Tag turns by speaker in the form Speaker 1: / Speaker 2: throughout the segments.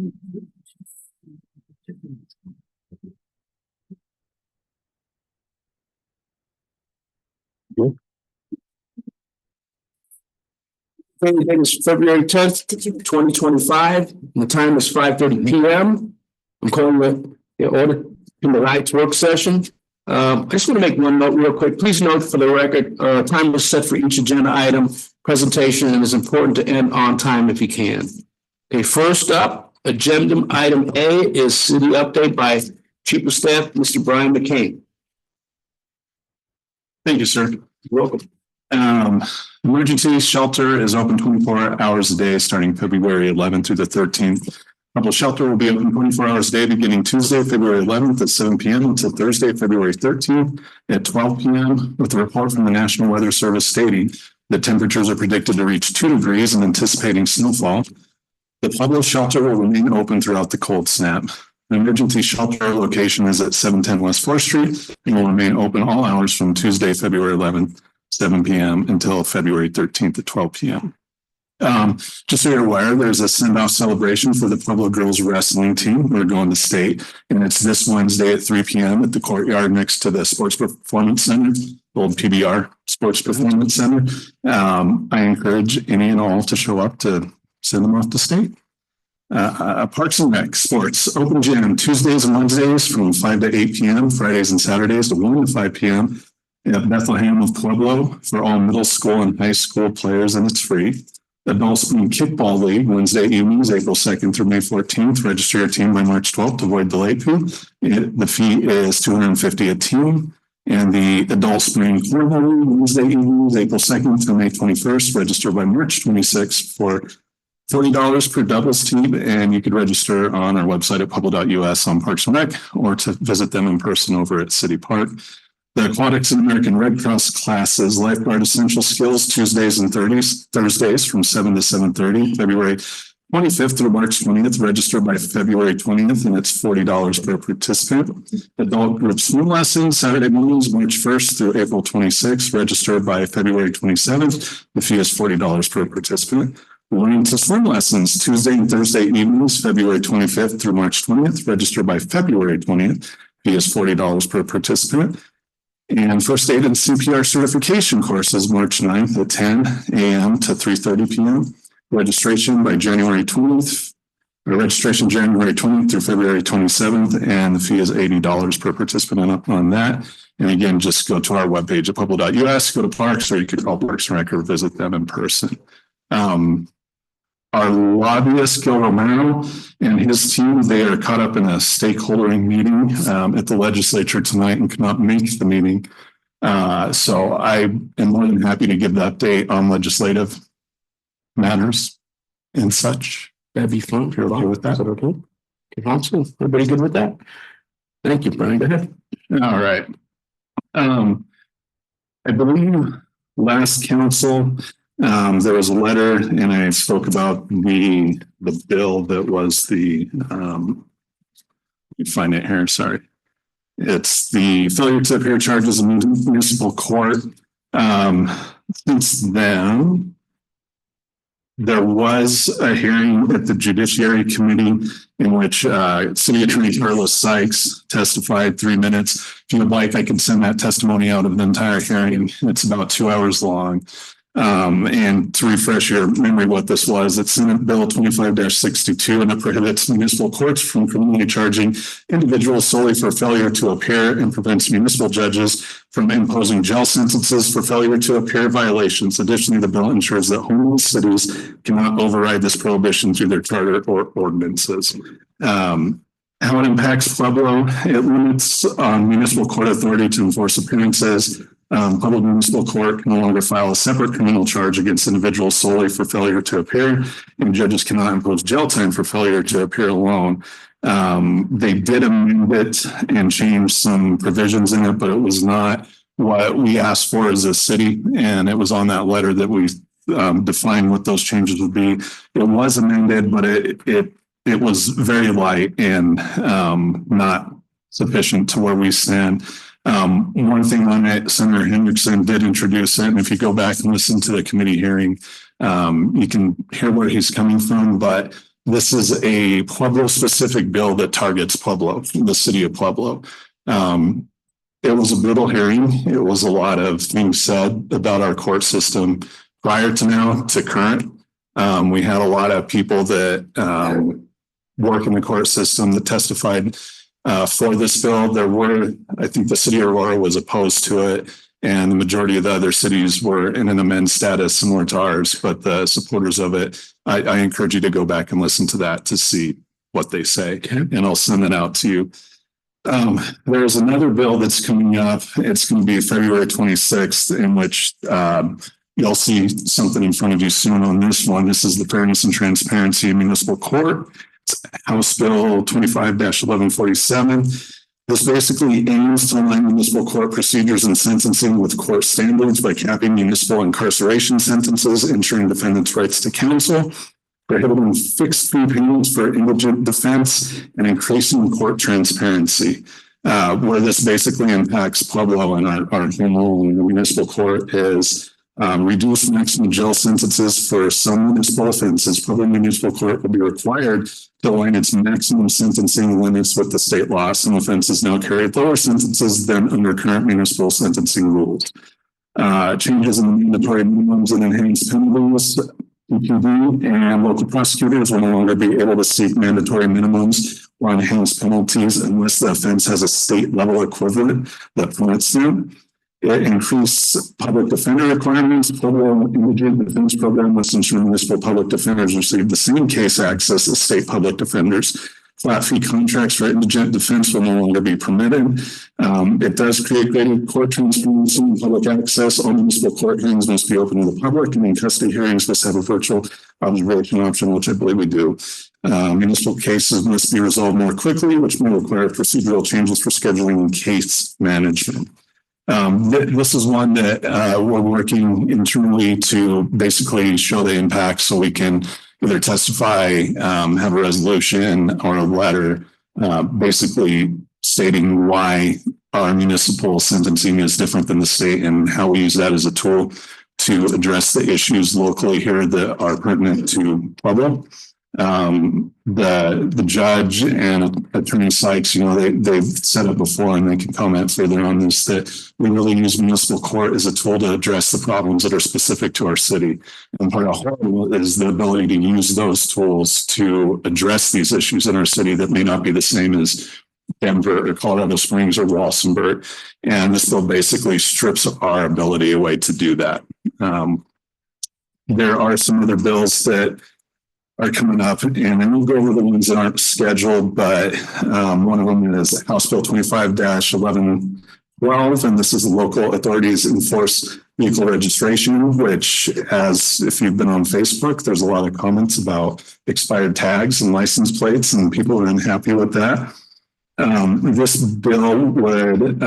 Speaker 1: The date is February 10th, 2025. The time is 5:30 p.m. I'm calling the order in the Lights work session. I just want to make one note real quick. Please note for the record, time was set for each agenda item presentation, and it's important to end on time if you can. Okay, first up, agenda item A is city update by Chief of Staff, Mr. Brian McCain.
Speaker 2: Thank you, sir.
Speaker 1: You're welcome.
Speaker 2: Emergency shelter is open 24 hours a day, starting February 11th through the 13th. Mobile shelter will be open 24 hours a day, beginning Tuesday, February 11th at 7 p.m. until Thursday, February 13th at 12 p.m. with a report from the National Weather Service stating that temperatures are predicted to reach 2 degrees and anticipating snowfall. The Pueblo shelter will remain open throughout the cold snap. The emergency shelter location is at 710 West 4th Street and will remain open all hours from Tuesday, February 11th, 7 p.m. until February 13th at 12 p.m. Just so you're aware, there's a send-off celebration for the Pueblo girls wrestling team. We're going to state, and it's this Wednesday at 3 p.m. at the courtyard next to the Sports Performance Center, old PBR Sports Performance Center. I encourage any and all to show up to send them off to state. Parks and Rec sports open gym Tuesdays and Wednesdays from 5 to 8 p.m. Fridays and Saturdays to 1 to 5 p.m. at Bethlehem of Pueblo for all middle school and high school players, and it's free. Adult Swim Kickball League Wednesday evenings, April 2nd through May 14th. Register your team by March 12th to avoid the late fee. The fee is $250 a team. And the Adult Spring Cornhole League Wednesday evenings, April 2nd through May 21st. Register by March 26th for $40 per doubles team, and you could register on our website at pueblo.us on Parks and Rec, or to visit them in person over at City Park. The Aquatics and American Red Cross classes, lifeguard essential skills, Tuesdays and Thursdays from 7 to 7:30, February 25th through March 20th. Register by February 20th, and it's $40 per participant. Adult group swim lessons, Saturday mornings, March 1st through April 26th. Register by February 27th. The fee is $40 per participant. Learning to swim lessons, Tuesday and Thursday evenings, February 25th through March 20th. Register by February 20th. Fee is $40 per participant. And first aid and CPR certification courses, March 9th at 10 a.m. to 3:30 p.m. Registration by January 20th, or registration January 20th through February 27th, and the fee is $80 per participant on that. And again, just go to our webpage at pueblo.us, go to Parks, or you could call Parks and Rec or visit them in person. Our lobbyist, Gil Romero, and his team, they are caught up in a stakeholdering meeting at the legislature tonight and cannot make the meeting. So I am more than happy to give the update on legislative matters and such.
Speaker 1: That'd be fun if you're okay with that. Is that okay? Okay, awesome. Everybody good with that? Thank you, Brian. Go ahead.
Speaker 2: All right. I believe last council, there was a letter, and I spoke about the bill that was the you find it here, sorry. It's the failure to appear charges in municipal court. Since then, there was a hearing at the Judiciary Committee in which City Attorney Carlos Sykes testified 3 minutes. If you would like, I can send that testimony out of the entire hearing. It's about 2 hours long. And to refresh your memory what this was, it's Senate Bill 25-62, and it prohibits municipal courts from criminally charging individuals solely for failure to appear and prevents municipal judges from imposing jail sentences for failure to appear violations. Additionally, the bill ensures that homeless cities cannot override this prohibition through their charter or ordinances. How it impacts Pueblo, it limits on municipal court authority to enforce appearances. Pueblo Municipal Court can no longer file a separate criminal charge against individuals solely for failure to appear, and judges cannot impose jail time for failure to appear alone. They did amend it and change some provisions in it, but it was not what we asked for as a city, and it was on that letter that we defined what those changes would be. It was amended, but it was very light and not sufficient to where we stand. One thing on it, Senator Hendrickson did introduce it, and if you go back and listen to the committee hearing, you can hear where he's coming from. But This is a Pueblo-specific bill that targets Pueblo, the city of Pueblo. It was a brutal hearing. It was a lot of things said about our court system prior to now to current. We had a lot of people that work in the court system that testified for this bill. There were, I think the city of Aurora was opposed to it, and the majority of the other cities were in an amend status similar to ours, but the supporters of it, I encourage you to go back and listen to that to see what they say, and I'll send it out to you. There's another bill that's coming up. It's going to be February 26th, in which you'll see something in front of you soon on this one. This is the Fairness and Transparency in Municipal Court. It's House Bill 25-1147. This basically aims to align municipal court procedures and sentencing with court standards by capping municipal incarceration sentences, ensuring defendants' rights to counsel, prohibiting fixed fee payments for indigent defense, and increasing court transparency. Where this basically impacts Pueblo and our home rule in the municipal court is reduce maximum jail sentences for some municipal offenses. Pueblo Municipal Court will be required to align its maximum sentencing limits with the state law. Some offenses now carry lower sentences than under current municipal sentencing rules. Changes in the mandatory minimums and enhanced penalties. PPD and local prosecutors will no longer be able to seek mandatory minimums or enhanced penalties unless the offense has a state level equivalent that permits them. It increased public defender requirements. Pueblo Indigent Defense Program must ensure municipal public defenders receive the same case access as state public defenders. Flat fee contracts for indigent defense will no longer be permitted. It does create greater court transparency and public access. All municipal court hearings must be open to the public, and in custody hearings must have a virtual observation option, which I believe we do. Municipal cases must be resolved more quickly, which may require procedural changes for scheduling and case management. This is one that we're working internally to basically show the impact so we can either testify, have a resolution or a letter basically stating why our municipal sentencing is different than the state and how we use that as a tool to address the issues locally here that are pertinent to Pueblo. The judge and Attorney Sykes, they've said it before and they can comment further on this, that we really use municipal court as a tool to address the problems that are specific to our city. And part of Horrible is the ability to use those tools to address these issues in our city that may not be the same as Denver or Colorado Springs or Walsenburg. And this bill basically strips our ability away to do that. There are some other bills that are coming up, and I won't go over the ones that aren't scheduled, but one of them is House Bill 25-1112, and this is the local authorities enforce vehicle registration, which, as if you've been on Facebook, there's a lot of comments about expired tags and license plates, and people are unhappy with that. This bill would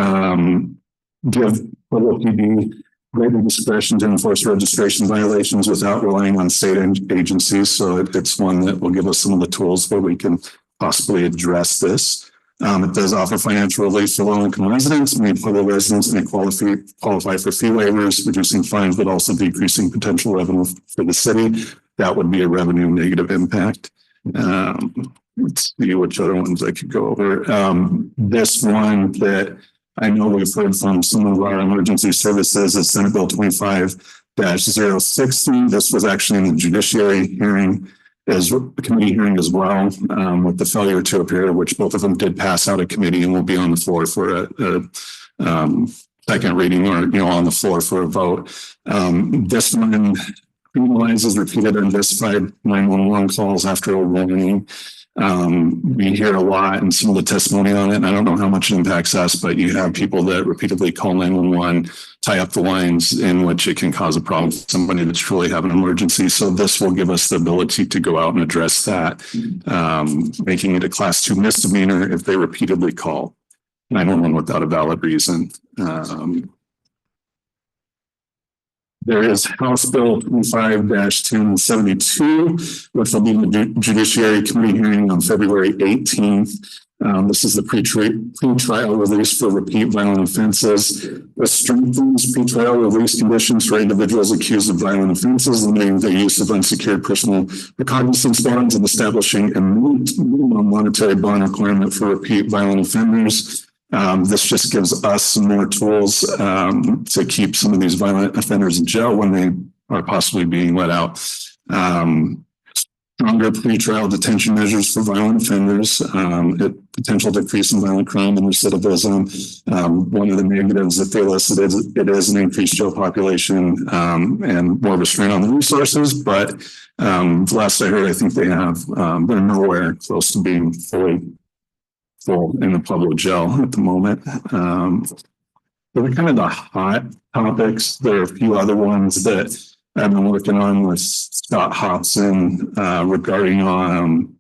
Speaker 2: give Pueblo PD greater discretion to enforce registration violations without relying on state agencies. So it's one that will give us some of the tools where we can possibly address this. It does offer financial relief for low-income residents, made Pueblo residents may qualify for fee waivers, reducing fines, but also decreasing potential revenue for the city. That would be a revenue negative impact. Let's see which other ones I could go over. This one that I know we've heard from some of our emergency services is Senate Bill 25-060. This was actually in the judiciary hearing, the committee hearing as well, with the failure to appear, which both of them did pass out of committee and will be on the floor for a second reading or, on the floor for a vote. This one criminalizes repeated unjustified 911 calls after a warning. We hear a lot and some of the testimony on it, and I don't know how much it impacts us, but you have people that repeatedly call 911, tie up the lines in which it can cause a problem for somebody that's truly having an emergency. So this will give us the ability to go out and address that, making it a Class 2 misdemeanor if they repeatedly call 911 without a valid reason. There is House Bill 25-1072, which will be in the Judiciary Committee hearing on February 18th. This is the pre-trial release for repeat violent offenses. This strengthens pre-trial release conditions for individuals accused of violent offenses, limiting the use of unsecured personal recognizance bonds and establishing a minimum monetary bond requirement for repeat violent offenders. This just gives us some more tools to keep some of these violent offenders in jail when they are possibly being let out. Stronger pretrial detention measures for violent offenders, potential decrease in violent crime and recidivism. One of the negatives that they listed is it is an increased jail population and more restraint on the resources. But last I heard, I think they have they're nowhere close to being fully full in the public jail at the moment. Those are kind of the hot topics. There are a few other ones that I've been working on with Scott Hobson regarding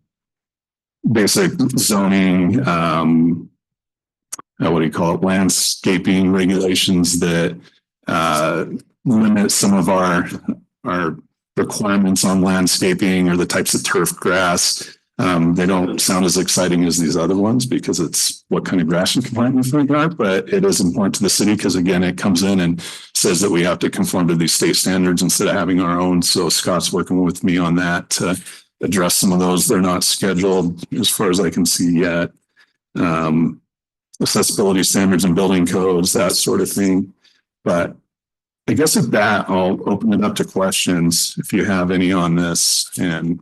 Speaker 2: basic zoning, what do you call it, landscaping regulations that limit some of our requirements on landscaping or the types of turf grass. They don't sound as exciting as these other ones because it's what kind of grass you can plant in the front yard, but it is important to the city because again, it comes in and says that we have to conform to these state standards instead of having our own. So Scott's working with me on that to address some of those. They're not scheduled as far as I can see yet. Accessibility standards and building codes, that sort of thing. But I guess with that, I'll open it up to questions if you have any on this and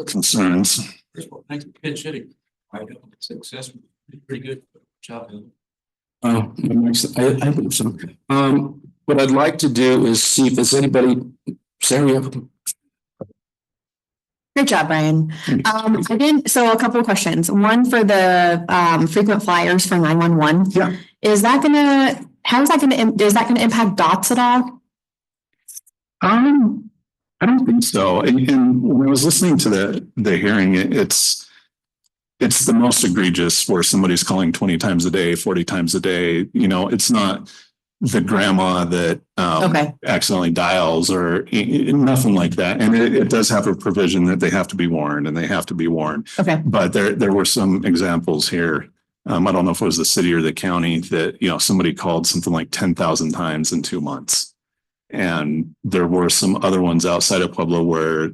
Speaker 2: concerns.
Speaker 3: First of all, thanks for pinch hitting. I know it's successful. Pretty good job.
Speaker 1: I think so. What I'd like to do is see if there's anybody, Sarah.
Speaker 4: Great job, Brian. So a couple of questions. One for the frequent flyers for 911.
Speaker 1: Yeah.
Speaker 4: Is that gonna impact DOTS at all?
Speaker 2: I don't think so. And when I was listening to the hearing, it's the most egregious where somebody's calling 20 times a day, 40 times a day. You know, it's not the grandma that accidentally dials or nothing like that. And it does have a provision that they have to be warned and they have to be warned.
Speaker 4: Okay.
Speaker 2: But there were some examples here. I don't know if it was the city or the county that, you know, somebody called something like 10,000 times in 2 months. And there were some other ones outside of Pueblo where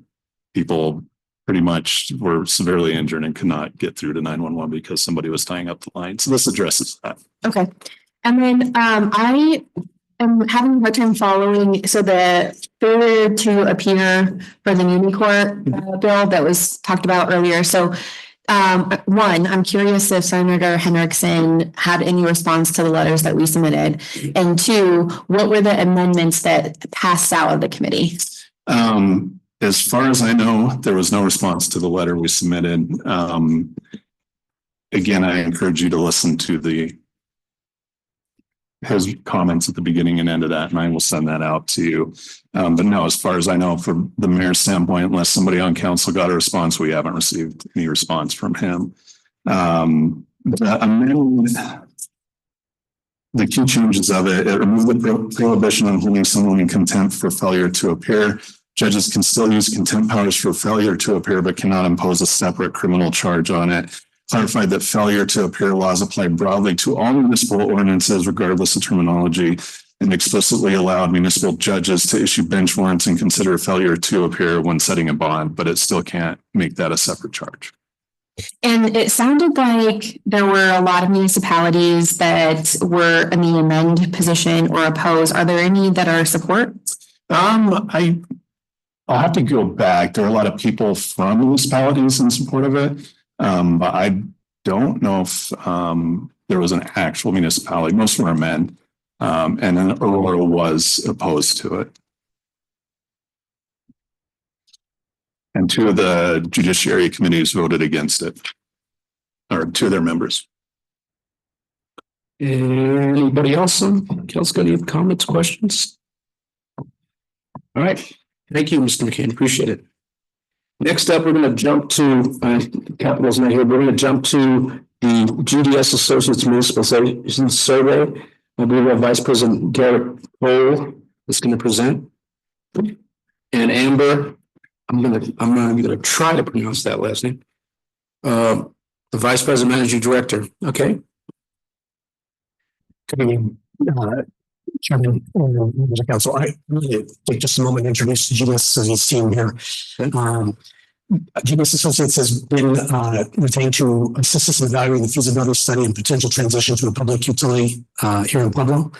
Speaker 2: people pretty much were severely injured and could not get through to 911 because somebody was tying up the line. So this addresses that.
Speaker 4: Okay. And then I am having a hard time following. So the failure to appear for the Muni Court bill that was talked about earlier. So one, I'm curious if Senator Henriksen had any response to the letters that we submitted. And two, what were the amendments that passed out of the committee?
Speaker 2: As far as I know, there was no response to the letter we submitted. Again, I encourage you to listen to his comments at the beginning and end of that, and I will send that out to you. But no, as far as I know, from the mayor's standpoint, unless somebody on council got a response, we haven't received any response from him. The amendment, the key changes of it removed the prohibition on holding someone in contempt for failure to appear. Judges can still use contempt powers for failure to appear, but cannot impose a separate criminal charge on it. Clarified that failure to appear laws apply broadly to all municipal ordinances, regardless of terminology, and explicitly allowed municipal judges to issue bench warrants and consider failure to appear when setting a bond, but it still can't make that a separate charge.
Speaker 4: And it sounded like there were a lot of municipalities that were in the amend position or oppose. Are there any that are support?
Speaker 2: I'll have to go back. There are a lot of people from municipalities in support of it. But I don't know if there was an actual municipality. Most were amend, and then Aurora was opposed to it. And two of the judiciary committees voted against it, or two of their members.
Speaker 1: Anybody else? Got any comments, questions? All right. Thank you, Mr. McCain. Appreciate it. Next up, we're going to jump to, Capital's not here, we're going to jump to the GDS Associates Municipal Survey. I believe our Vice President Garrett Cole is going to present. And Amber, I'm going to try to pronounce that last name. the Vice President Managing Director. Okay.
Speaker 5: Good evening, Chairman, members of council. I really take just a moment to introduce GDS Associates team here. GDS Associates has been retained to assist us in evaluating the feasibility study and potential transition to a public utility here in Pueblo.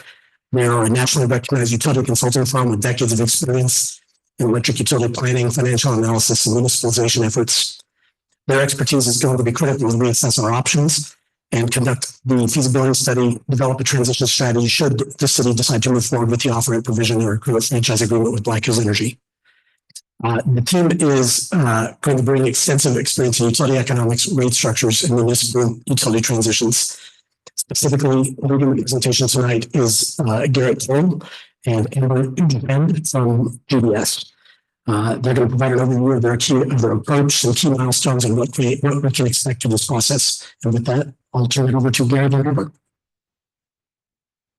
Speaker 5: They are a nationally recognized utility consulting firm with decades of experience in electric utility planning, financial analysis, and municipalization efforts. Their expertise is going to be critical as we assess our options and conduct the feasibility study, develop a transition strategy should the city decide to move forward with the offer and provision or a franchise agreement with Black Hills Energy. The team is going to bring extensive experience in utility economics, rate structures, and municipal utility transitions. Specifically, leading the presentation tonight is Garrett Cole and Amber Dupend from GDS. They're going to provide an overview of their approach and key milestones and what we can expect in this process. And with that, I'll turn it over to Garrett and Amber.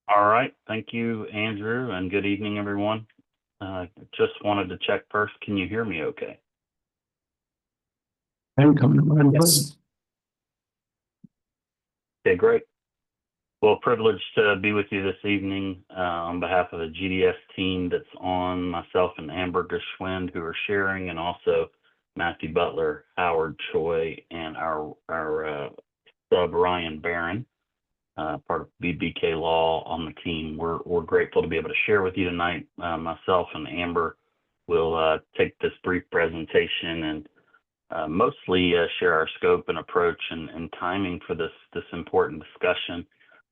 Speaker 6: All right. Thank you, Andrew, and good evening, everyone. Just wanted to check first. Can you hear me okay?
Speaker 1: I'm coming on.
Speaker 5: Yes.
Speaker 6: Okay, great. Well, privileged to be with you this evening on behalf of the GDS team that's on, myself and Amber Geschwind, who are sharing, and also Matthew Butler, Howard Choi, and our sub Ryan Barron, part of BBK Law on the team. We're grateful to be able to share with you tonight. Myself and Amber will take this brief presentation and mostly share our scope and approach and timing for this important discussion.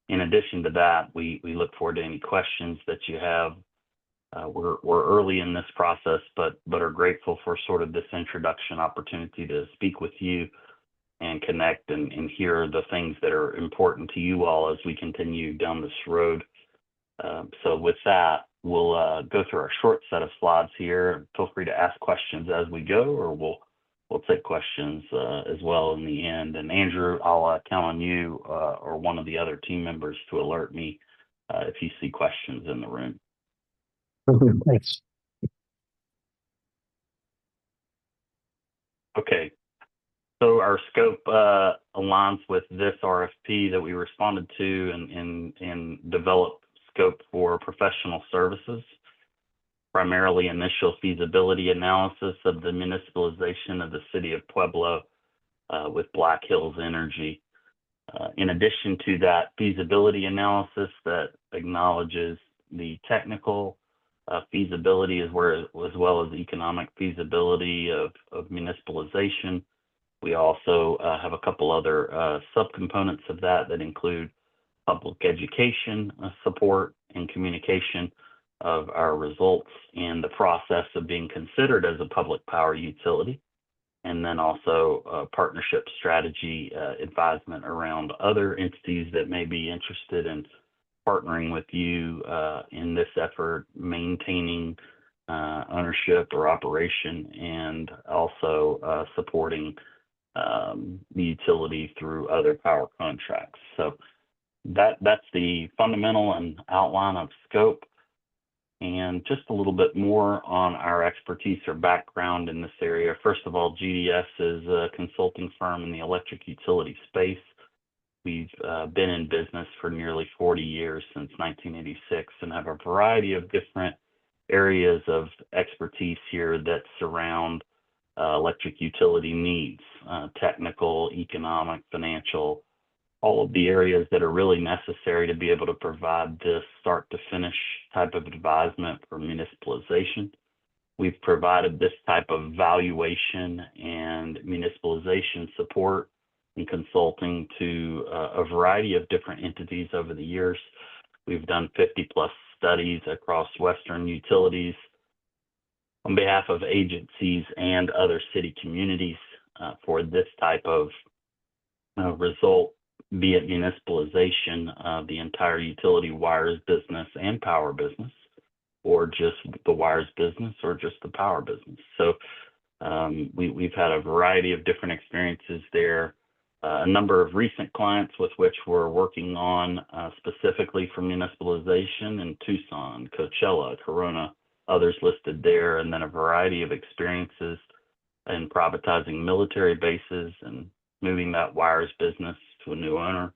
Speaker 6: In addition to that, we look forward to any questions that you have. We're early in this process, but are grateful for sort of this introduction opportunity to speak with you and connect and hear the things that are important to you all as we continue down this road. So with that, we'll go through our short set of slides here. Feel free to ask questions as we go, or we'll take questions as well in the end. And Andrew, I'll count on you or one of the other team members to alert me if you see questions in the room.
Speaker 5: Thanks.
Speaker 6: Okay. So our scope aligns with this RFP that we responded to and developed scope for professional services, primarily initial feasibility analysis of the municipalization of the city of Pueblo with Black Hills Energy. In addition to that feasibility analysis that acknowledges the technical feasibility as well as economic feasibility of municipalization, we also have a couple other subcomponents of that include public education support and communication of our results and the process of being considered as a public power utility, and then also partnership strategy advisement around other entities that may be interested in partnering with you in this effort, maintaining ownership or operation, and also supporting the utility through other power contracts. So that's the fundamental and outline of scope. And just a little bit more on our expertise or background in this area. First of all, GDS is a consulting firm in the electric utility space. We've been in business for nearly 40 years, since 1986, and have a variety of different areas of expertise here that surround electric utility needs, technical, economic, financial, all of the areas that are really necessary to be able to provide this start to finish type of advisement for municipalization. We've provided this type of valuation and municipalization support and consulting to a variety of different entities over the years. We've done 50+ studies across Western utilities on behalf of agencies and other city communities for this type of result, be it municipalization of the entire utility wires business and power business, or just the wires business, or just the power business. So we've had a variety of different experiences there. A number of recent clients with which we're working on specifically for municipalization in Tucson, Coachella, Corona, others listed there, and then a variety of experiences in privatizing military bases and moving that wires business to a new owner,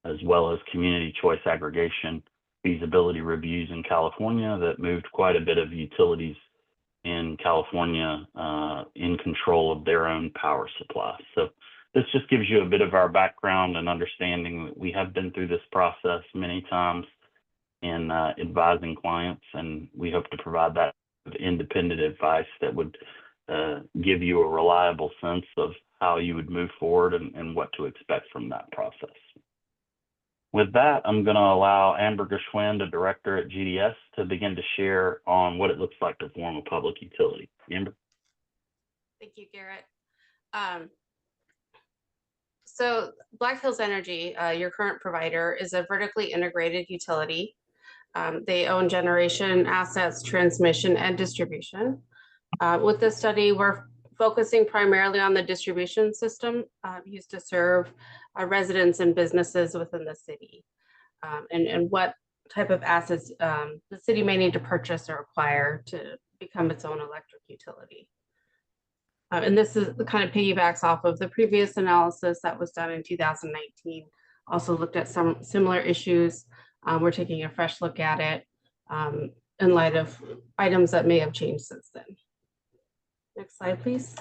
Speaker 6: as well as community choice aggregation feasibility reviews in California that moved quite a bit of utilities in California in control of their own power supply. So this just gives you a bit of our background and understanding that we have been through this process many times in advising clients, and we hope to provide that independent advice that would give you a reliable sense of how you would move forward and what to expect from that process. With that, I'm going to allow Amber Gershwin, the director at GDS, to begin to share on what it looks like to form a public utility. Amber?
Speaker 7: Thank you, Garrett. So Black Hills Energy, your current provider, is a vertically integrated utility. They own generation assets, transmission, and distribution. With this study, we're focusing primarily on the distribution system used to serve residents and businesses within the city, and what type of assets the city may need to purchase or acquire to become its own electric utility. And this is the kind of piggybacks off of the previous analysis that was done in 2019. Also looked at some similar issues. We're taking a fresh look at it in light of items that may have changed since then. Next slide, please.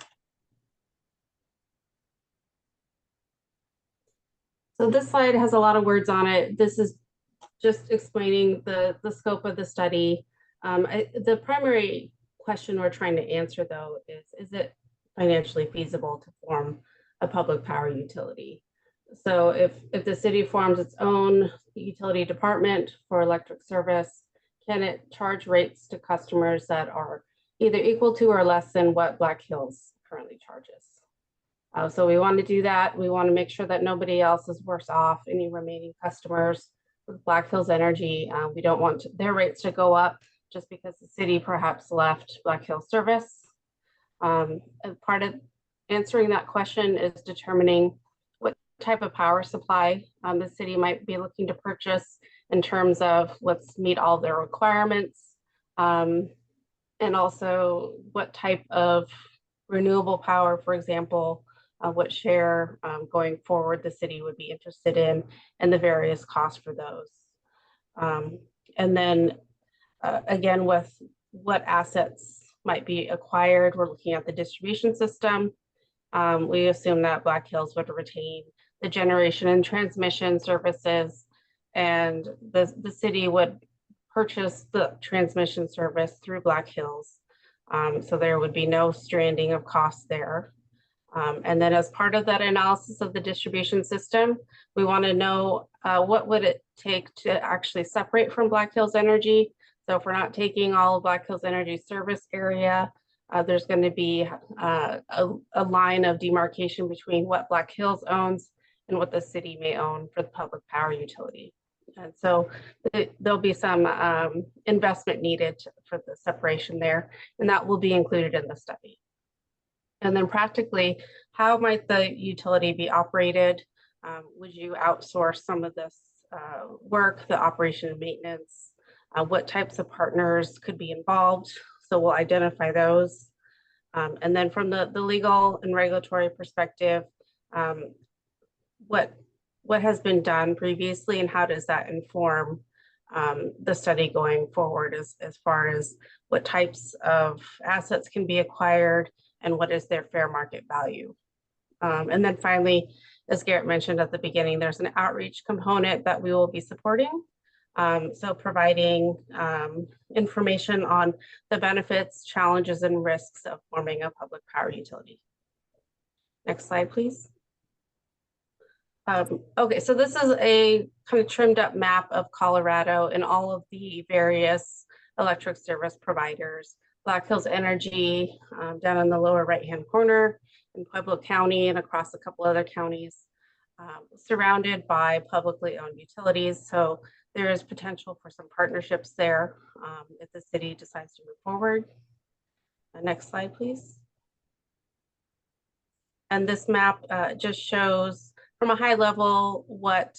Speaker 7: So this slide has a lot of words on it. This is just explaining the scope of the study. The primary question we're trying to answer, though, is it financially feasible to form a public power utility? So if the city forms its own utility department for electric service, can it charge rates to customers that are either equal to or less than what Black Hills currently charges? So we want to do that. We want to make sure that nobody else is worse off, any remaining customers with Black Hills Energy. We don't want their rates to go up just because the city perhaps left Black Hills service. And part of answering that question is determining what type of power supply the city might be looking to purchase in terms of let's meet all their requirements, and also what type of renewable power, for example, what share going forward the city would be interested in, and the various costs for those. And then again, with what assets might be acquired, we're looking at the distribution system. We assume that Black Hills would retain the generation and transmission services, and the city would purchase the transmission service through Black Hills. So there would be no stranding of costs there. And then as part of that analysis of the distribution system, we want to know what would it take to actually separate from Black Hills Energy. So if we're not taking all of Black Hills Energy service area, there's going to be a line of demarcation between what Black Hills owns and what the city may own for the public power utility. And so there'll be some investment needed for the separation there, and that will be included in the study. And then practically, how might the utility be operated? Would you outsource some of this work, the operation and maintenance? What types of partners could be involved? So we'll identify those. And then from the legal and regulatory perspective, what has been done previously and how does that inform the study going forward as far as what types of assets can be acquired and what is their fair market value. And then finally, as Garrett mentioned at the beginning, there's an outreach component that we will be supporting. So providing information on the benefits, challenges, and risks of forming a public power utility. Next slide, please. Okay, so this is a kind of trimmed up map of Colorado and all of the various electric service providers. Black Hills Energy down in the lower right-hand corner in Pueblo County and across a couple other counties, surrounded by publicly owned utilities. So there is potential for some partnerships there if the city decides to move forward. Next slide, please. And this map just shows from a high level what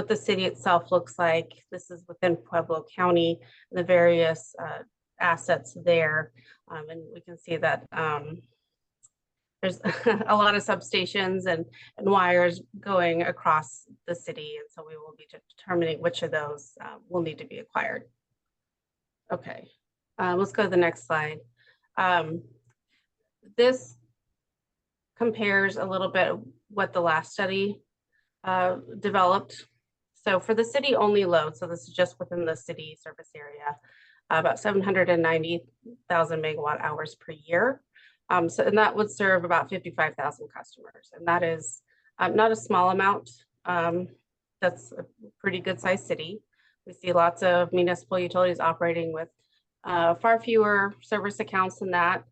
Speaker 7: the city itself looks like. This is within Pueblo County, the various assets there. And we can see that there's a lot of substations and wires going across the city. And so we will be determining which of those will need to be acquired. Okay, let's go to the next slide. This compares a little bit what the last study developed. So for the city only load, so this is just within the city service area, about 790,000 megawatt hours per year. And that would serve about 55,000 customers. And that is not a small amount. That's a pretty good sized city. We see lots of municipal utilities operating with far fewer service accounts than that.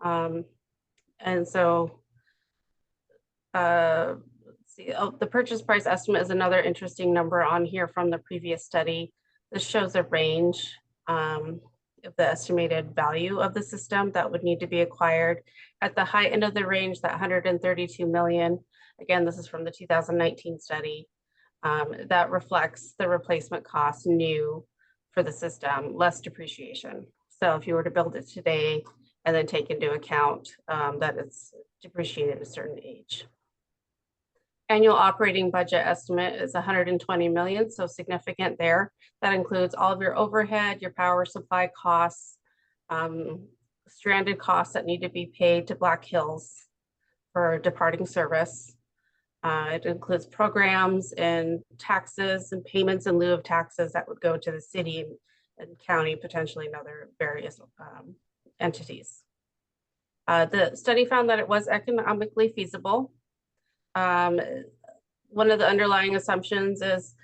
Speaker 7: And so let's see, the purchase price estimate is another interesting number on here from the previous study. This shows a range of the estimated value of the system that would need to be acquired. At the high end of the range, that 132 million, again, this is from the 2019 study, that reflects the replacement cost new for the system, less depreciation. So if you were to build it today and then take into account that it's depreciated at a certain age. Annual operating budget estimate is 120 million, so significant there. That includes all of your overhead, your power supply costs, stranded costs that need to be paid to Black Hills for departing service. It includes programs and taxes and payments in lieu of taxes that would go to the city and county, potentially, and other various entities. The study found that it was economically feasible. One of the underlying assumptions is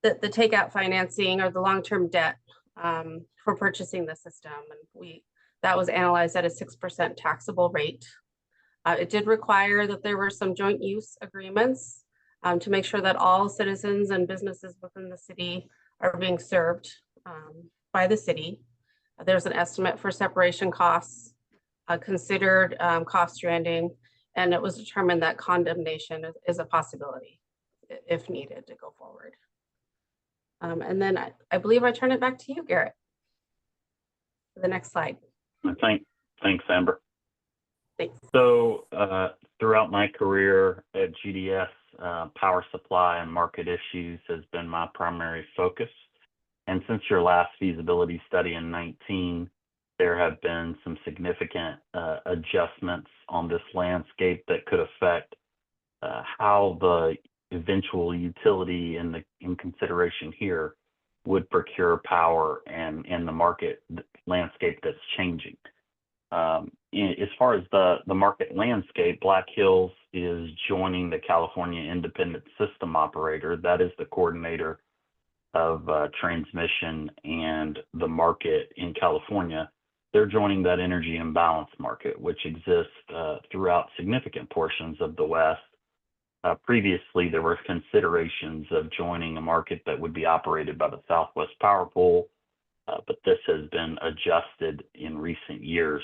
Speaker 7: that the takeout financing or the long-term debt for purchasing the system, and that was analyzed at a 6% taxable rate. It did require that there were some joint use agreements to make sure that all citizens and businesses within the city are being served by the city. There's an estimate for separation costs, considered cost stranding, and it was determined that condemnation is a possibility if needed to go forward. And then I believe I turn it back to you, Garrett, for the next slide.
Speaker 6: Thanks, Amber.
Speaker 7: Thanks.
Speaker 6: So throughout my career at GDS, power supply and market issues has been my primary focus. And since your last feasibility study in 19, there have been some significant adjustments on this landscape that could affect how the eventual utility in consideration here would procure power and the market landscape that's changing. As far as the market landscape, Black Hills is joining the California Independent System Operator. That is the coordinator of transmission and the market in California. They're joining that energy imbalance market, which exists throughout significant portions of the West. Previously, there were considerations of joining a market that would be operated by the Southwest Power Pool, but this has been adjusted in recent years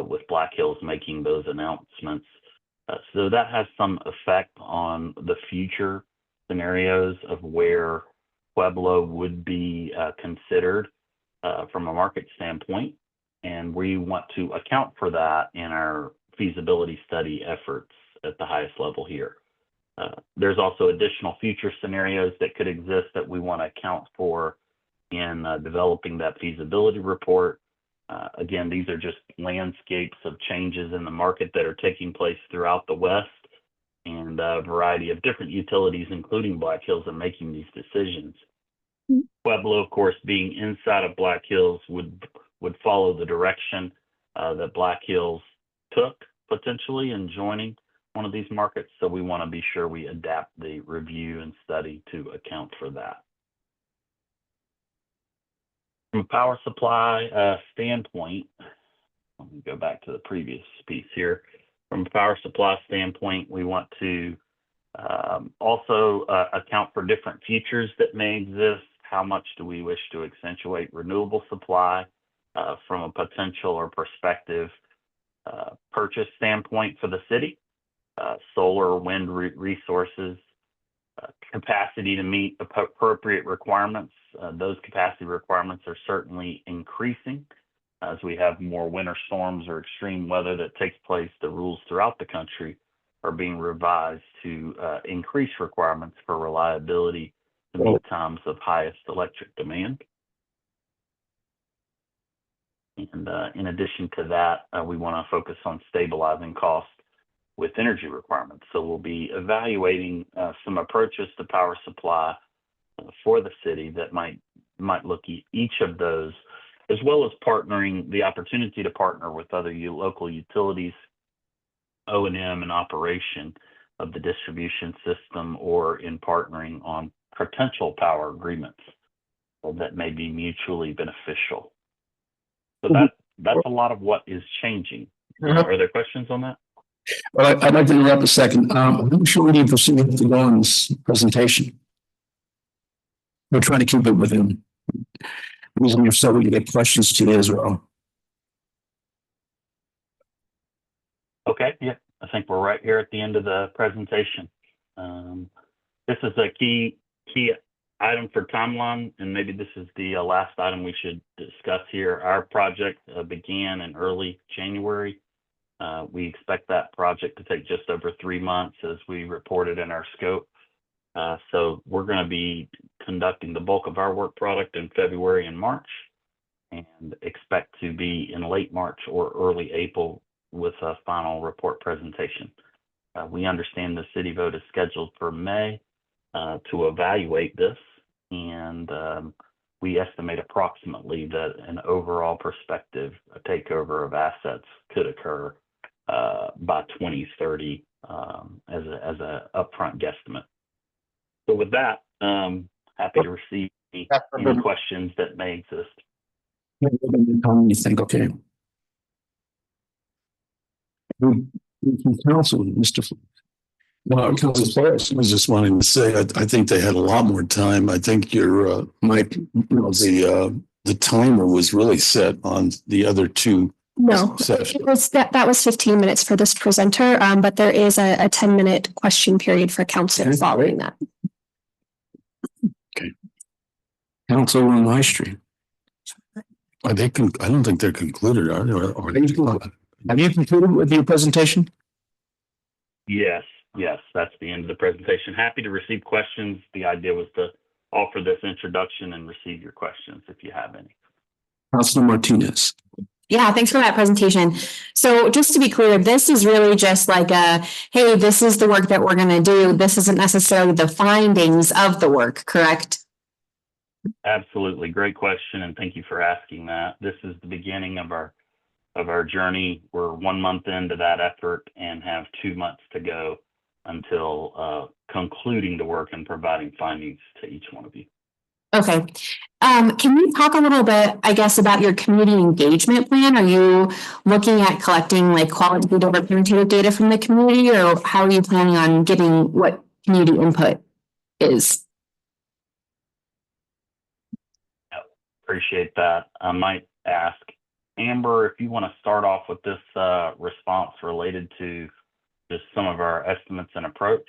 Speaker 6: with Black Hills making those announcements. So that has some effect on the future scenarios of where Pueblo would be considered from a market standpoint. And we want to account for that in our feasibility study efforts at the highest level here. There's also additional future scenarios that could exist that we want to account for in developing that feasibility report. Again, these are just landscapes of changes in the market that are taking place throughout the West, and a variety of different utilities, including Black Hills, are making these decisions. Pueblo, of course, being inside of Black Hills, would follow the direction that Black Hills took potentially in joining one of these markets. So we want to be sure we adapt the review and study to account for that. From a power supply standpoint, let me go back to the previous piece here. From a power supply standpoint, we want to also account for different futures that may exist. How much do we wish to accentuate renewable supply from a potential or prospective purchase standpoint for the city? Solar or wind resources, capacity to meet appropriate requirements. Those capacity requirements are certainly increasing As we have more winter storms or extreme weather that takes place, the rules throughout the country are being revised to increase requirements for reliability to meet times of highest electric demand. And in addition to that, we want to focus on stabilizing costs with energy requirements. So we'll be evaluating some approaches to power supply for the city that might look at each of those, as well as partnering, the opportunity to partner with other local utilities, O&M and operation of the distribution system, or in partnering on potential power agreements that may be mutually beneficial. So that's a lot of what is changing. Are there questions on that?
Speaker 1: Well, I'd like to interrupt a second. I'm sure we need to proceed to go on this presentation. We're trying to keep it within reason, so we can get questions to you as well.
Speaker 6: Okay, yeah, I think we're right here at the end of the presentation. This is a key item for timeline, and maybe this is the last item we should discuss here. Our project began in early January. We expect that project to take just over 3 months, as we reported in our scope. So we're going to be conducting the bulk of our work product in February and March, and expect to be in late March or early April with a final report presentation. We understand the city vote is scheduled for May to evaluate this, and we estimate approximately that an overall perspective, a takeover of assets, could occur by 2030 as a upfront guesstimate. So with that, happy to receive any questions that may exist.
Speaker 1: You think, okay. Council, Mr. Well, Council Forrest.
Speaker 8: I was just wanting to say, I think they had a lot more time. I think your the timer was really set on the other two.
Speaker 4: No, it was that was 15 minutes for this presenter, but there is a 10-minute question period for council following that.
Speaker 8: Okay.
Speaker 1: Council on High Street.
Speaker 8: I don't think they're concluded, are they?
Speaker 1: Have you concluded with your presentation?
Speaker 6: Yes, that's the end of the presentation. Happy to receive questions. The idea was to offer this introduction and receive your questions if you have any.
Speaker 1: Councilor Martinez.
Speaker 4: Yeah, thanks for that presentation. So just to be clear, this is really just like hey, this is the work that we're going to do. This isn't necessarily the findings of the work, correct?
Speaker 6: Absolutely. Great question. And thank you for asking that. This is the beginning of our journey. We're 1 month into that effort and have 2 months to go until concluding the work and providing findings to each one of you.
Speaker 4: Okay. Can you talk a little bit, I guess, about your community engagement plan? Are you looking at collecting like qualitative or quantitative data from the community, or how are you planning on getting what community input is?
Speaker 6: Appreciate that. I might ask Amber if you want to start off with this response related to just some of our estimates and approach,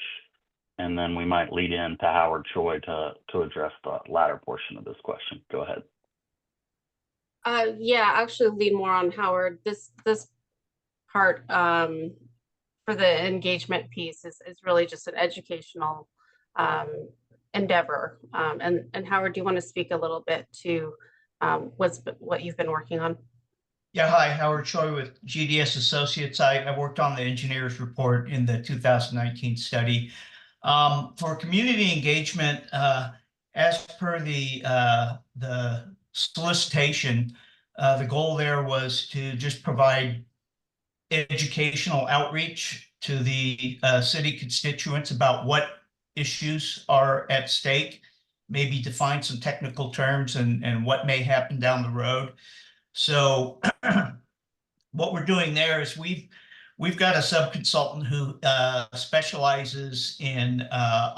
Speaker 6: and then we might lead in to Howard Choi to address the latter portion of this question. Go ahead.
Speaker 7: Yeah, actually lead more on Howard. This part for the engagement piece is really just an educational endeavor. And Howard, do you want to speak a little bit to what you've been working on?
Speaker 9: Yeah, hi, Howard Choi with GDS Associates. I worked on the engineer's report in the 2019 study. For community engagement, as per the solicitation, the goal there was to just provide educational outreach to the city constituents about what issues are at stake, maybe define some technical terms and what may happen down the road. So what we're doing there is we've got a sub-consultant who specializes in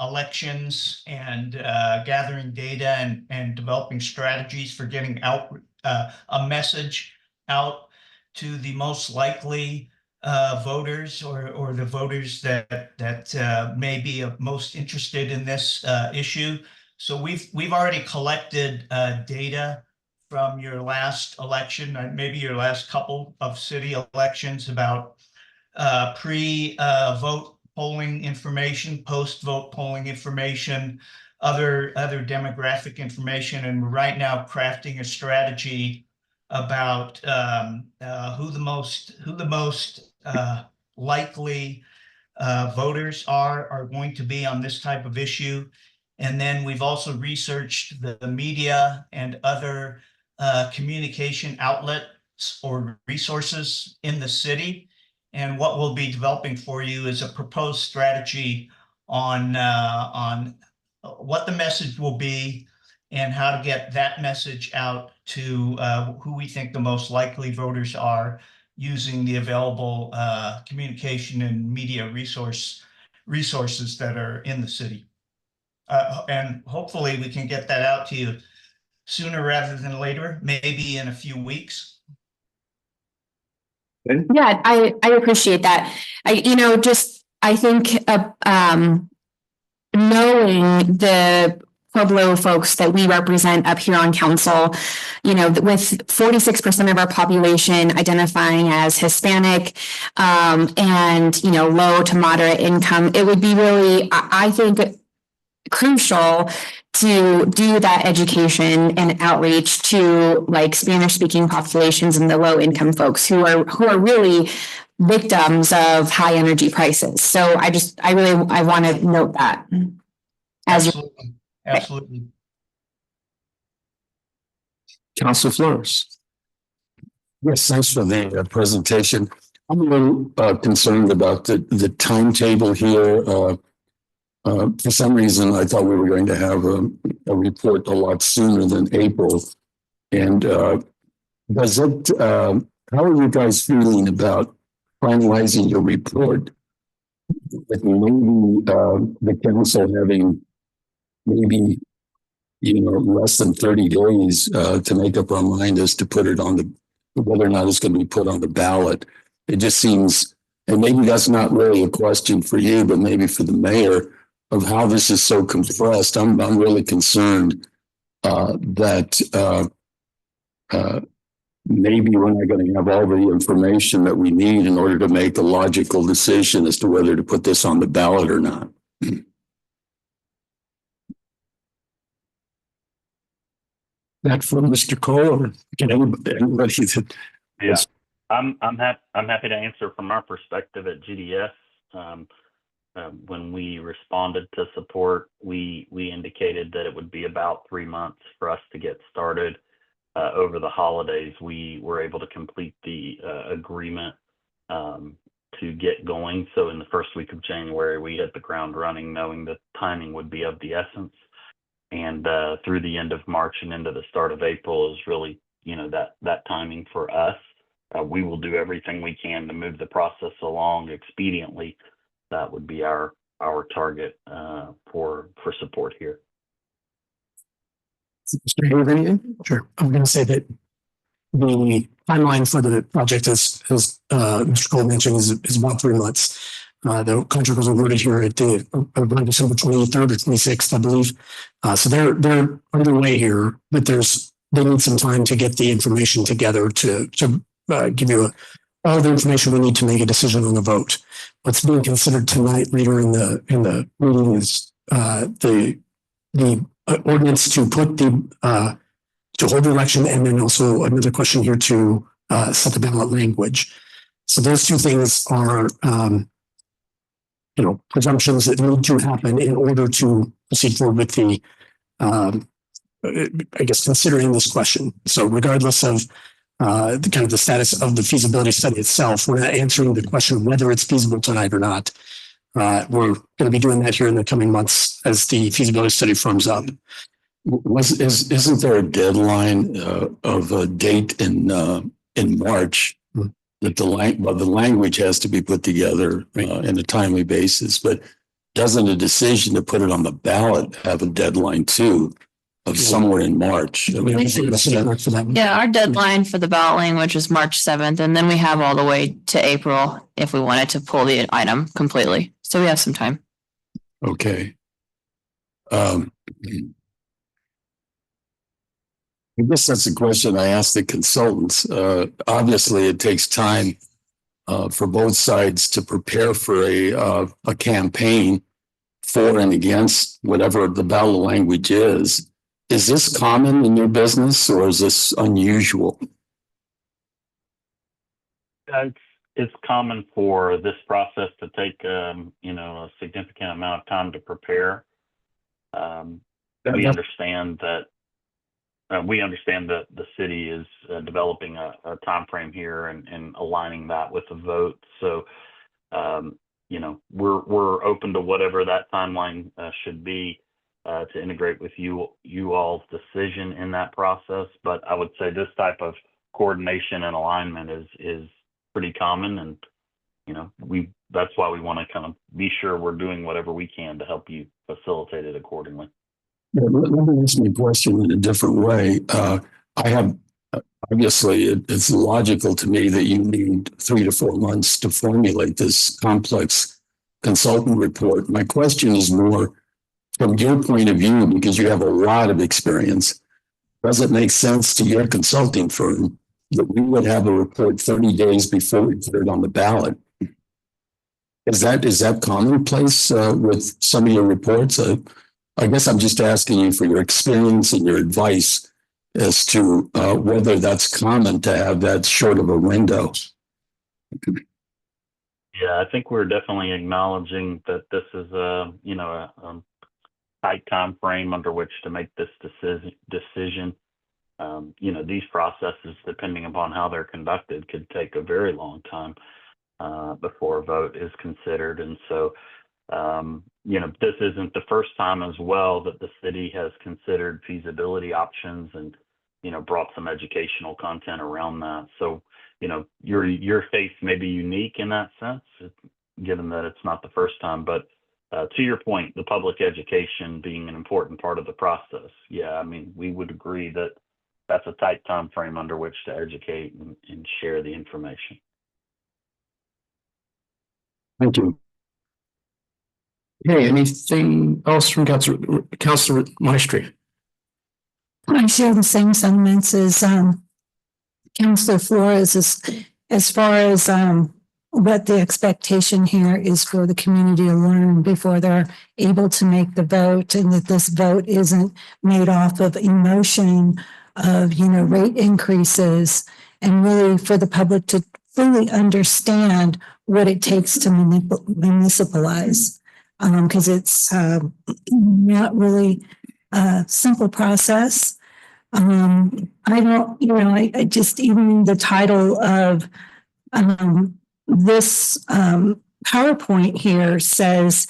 Speaker 9: elections and gathering data and developing strategies for getting out a message out to the most likely voters or the voters that may be most interested in this issue. So we've already collected data from your last election, maybe your last couple of city elections about pre-vote polling information, post-vote polling information, other demographic information, and we're right now crafting a strategy about who the most likely voters are going to be on this type of issue. And then we've also researched the media and other communication outlets or resources in the city. And what we'll be developing for you is a proposed strategy on what the message will be and how to get that message out to who we think the most likely voters are, using the available communication and media resources that are in the city. And hopefully we can get that out to you sooner rather than later, maybe in a few weeks.
Speaker 4: Yeah, I appreciate that. I think knowing the Pueblo folks that we represent up here on council, with 46% of our population identifying as Hispanic, and, low to moderate income, it would be really, I think, crucial to do that education and outreach to like Spanish speaking populations and the low income folks who are really victims of high energy prices. So I want to note that.
Speaker 9: Absolutely.
Speaker 1: Council Flores.
Speaker 8: Yes, thanks for the presentation. I'm a little concerned about the timetable here. For some reason, I thought we were going to have a report a lot sooner than April. And how are you guys feeling about finalizing your report with maybe the council having maybe less than 30 days to make up our mind as to put it on whether or not it's going to be put on the ballot? It just seems, and maybe that's not really a question for you, but maybe for the mayor, of how this is so compressed. I'm really concerned that maybe we're not going to have all the information that we need in order to make a logical decision as to whether to put this on the ballot or not. That from Mr. Cole, or can anybody that?
Speaker 6: Yeah, I'm happy to answer from our perspective at GDS. When we responded to support, we indicated that it would be about 3 months for us to get started. Over the holidays, we were able to complete the agreement to get going. So in the first week of January, we hit the ground running, knowing that timing would be of the essence. And through the end of March and into the start of April is really, that timing for us. We will do everything we can to move the process along expediently. That would be our target for support here.
Speaker 5: Sure. I'm going to say that the timeline for the project, as Mr. Cole mentioned, is about 3 months. The contract was awarded here at around December 23rd or 26th, I believe. So they're underway here, but they need some time to get the information together to give you all the information we need to make a decision on the vote. What's being considered tonight later in the meeting is the ordinance to put to hold the election, and then also another question here to set the ballot language. So those two things are presumptions that need to happen in order to proceed forward with the considering this question. So regardless of the status of the feasibility study itself, we're not answering the question of whether it's feasible tonight or not. We're going to be doing that here in the coming months as the feasibility study firms up.
Speaker 8: Isn't there a deadline of a date in March that the language has to be put together in a timely basis? But doesn't a decision to put it on the ballot have a deadline too of somewhere in March?
Speaker 10: Yeah, our deadline for the ballot language is March 7th, and then we have all the way to April if we wanted to pull the item completely. So we have some time.
Speaker 8: Okay. I guess that's the question I asked the consultants. Obviously, it takes time for both sides to prepare for a campaign for and against whatever the ballot language is. Is this common in your business or is this unusual?
Speaker 6: It's common for this process to take, a significant amount of time to prepare. We understand that the city is developing a timeframe here and aligning that with the vote. So, we're open to whatever that timeline should be to integrate with you all's decision in that process. But I would say this type of coordination and alignment is pretty common, and that's why we want to kind of be sure we're doing whatever we can to help you facilitate it accordingly.
Speaker 8: Yeah, let me ask my question in a different way. Obviously, it's logical to me that you need 3 to 4 months to formulate this complex consultant report. My question is more from your point of view, because you have a lot of experience. Does it make sense to your consulting firm that we would have a report 30 days before we put it on the ballot? Is that commonplace with some of your reports? I guess I'm just asking you for your experience and your advice as to whether that's common to have that short of a window.
Speaker 6: Yeah, I think we're definitely acknowledging that this is a tight time frame under which to make this decision. These processes, depending upon how they're conducted, could take a very long time before a vote is considered. And so, this isn't the first time as well that the city has considered feasibility options and, brought some educational content around that. So, your case may be unique in that sense, given that it's not the first time. But to your point, the public education being an important part of the process. Yeah, I mean, we would agree that that's a tight time frame under which to educate and share the information.
Speaker 1: Thank you. Hey, anything else from Councilor Maestri?
Speaker 11: I share the same sentiments as Councilor Flores as far as what the expectation here is for the community to learn before they're able to make the vote, and that this vote isn't made off of emotion of, rate increases, and really for the public to fully understand what it takes to municipalize. Because it's not really a simple process. I just, even the title of this PowerPoint here says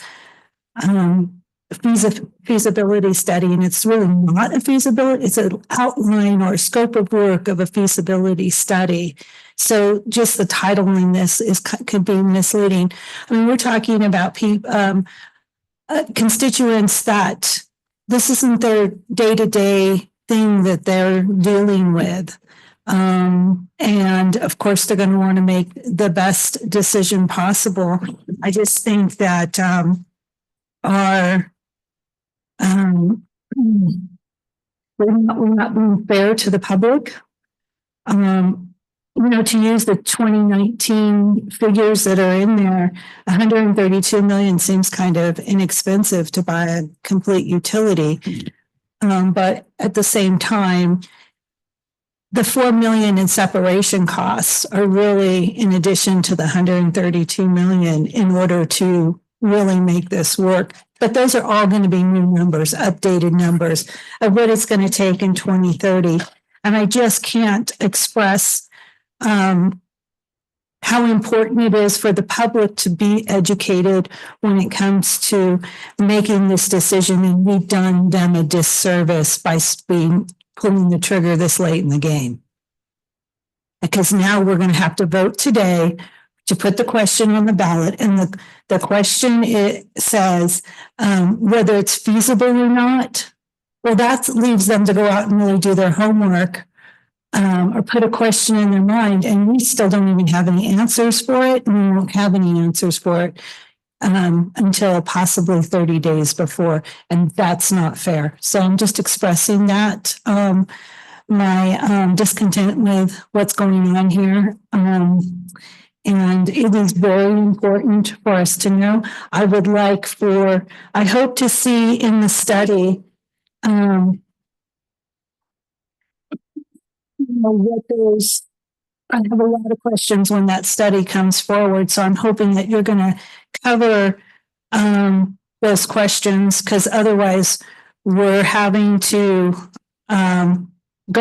Speaker 11: feasibility study, and it's really not a feasibility, it's an outline or a scope of work of a feasibility study. So just the title in this could be misleading. I mean, we're talking about constituents that this isn't their day-to-day thing that they're dealing with. And of course, they're going to want to make the best decision possible. I just think that we're not being fair to the public. To use the 2019 figures that are in there, 132 million seems kind of inexpensive to buy a complete utility. But at the same time, the 4 million in separation costs are really in addition to the 132 million in order to really make this work. But those are all going to be new numbers, updated numbers of what it's going to take in 2030. And I just can't express how important it is for the public to be educated when it comes to making this decision. And we've done them a disservice by pulling the trigger this late in the game. Because now we're going to have to vote today to put the question on the ballot. And the question, it says whether it's feasible or not. Well, that leaves them to go out and really do their homework. Or put a question in their mind, and we still don't even have any answers for it, and we won't have any answers for it until possibly 30 days before, and that's not fair. So I'm just expressing that. discontent with what's going on here. And it is very important for us to know. I hope to see in the study, what those, I have a lot of questions when that study comes forward, so I'm hoping that you're gonna cover those questions, because otherwise we're having to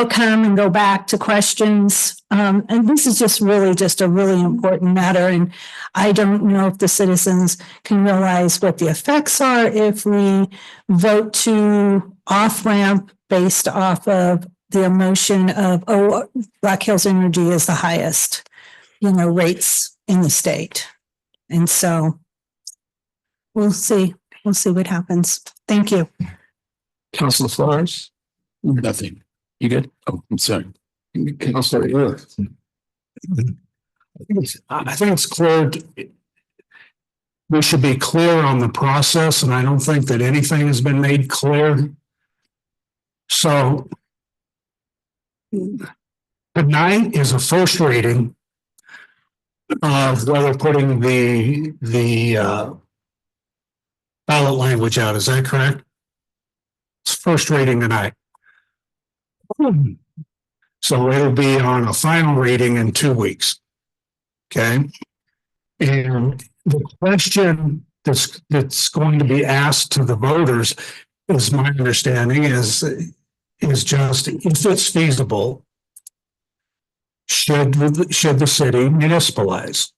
Speaker 11: come and go back to questions. And this is just a really important matter. And I don't know if the citizens can realize what the effects are if we vote to off-ramp based off of the emotion of, oh, Black Hills Energy is the highest, rates in the state. And so we'll see what happens. Thank you.
Speaker 1: Councilor Flores?
Speaker 8: Nothing.
Speaker 1: You good?
Speaker 8: Oh, I'm sorry.
Speaker 1: Councilor Ure?
Speaker 5: I think it's clear. We should be clear on the process, and I don't think that anything has been made clear. So tonight is a first reading of whether putting the ballot language out. Is that correct? It's first reading tonight. So it'll be on a final reading in 2 weeks. Okay. And the question that's going to be asked to the voters, is my understanding, is just if it's feasible, should the city municipalize?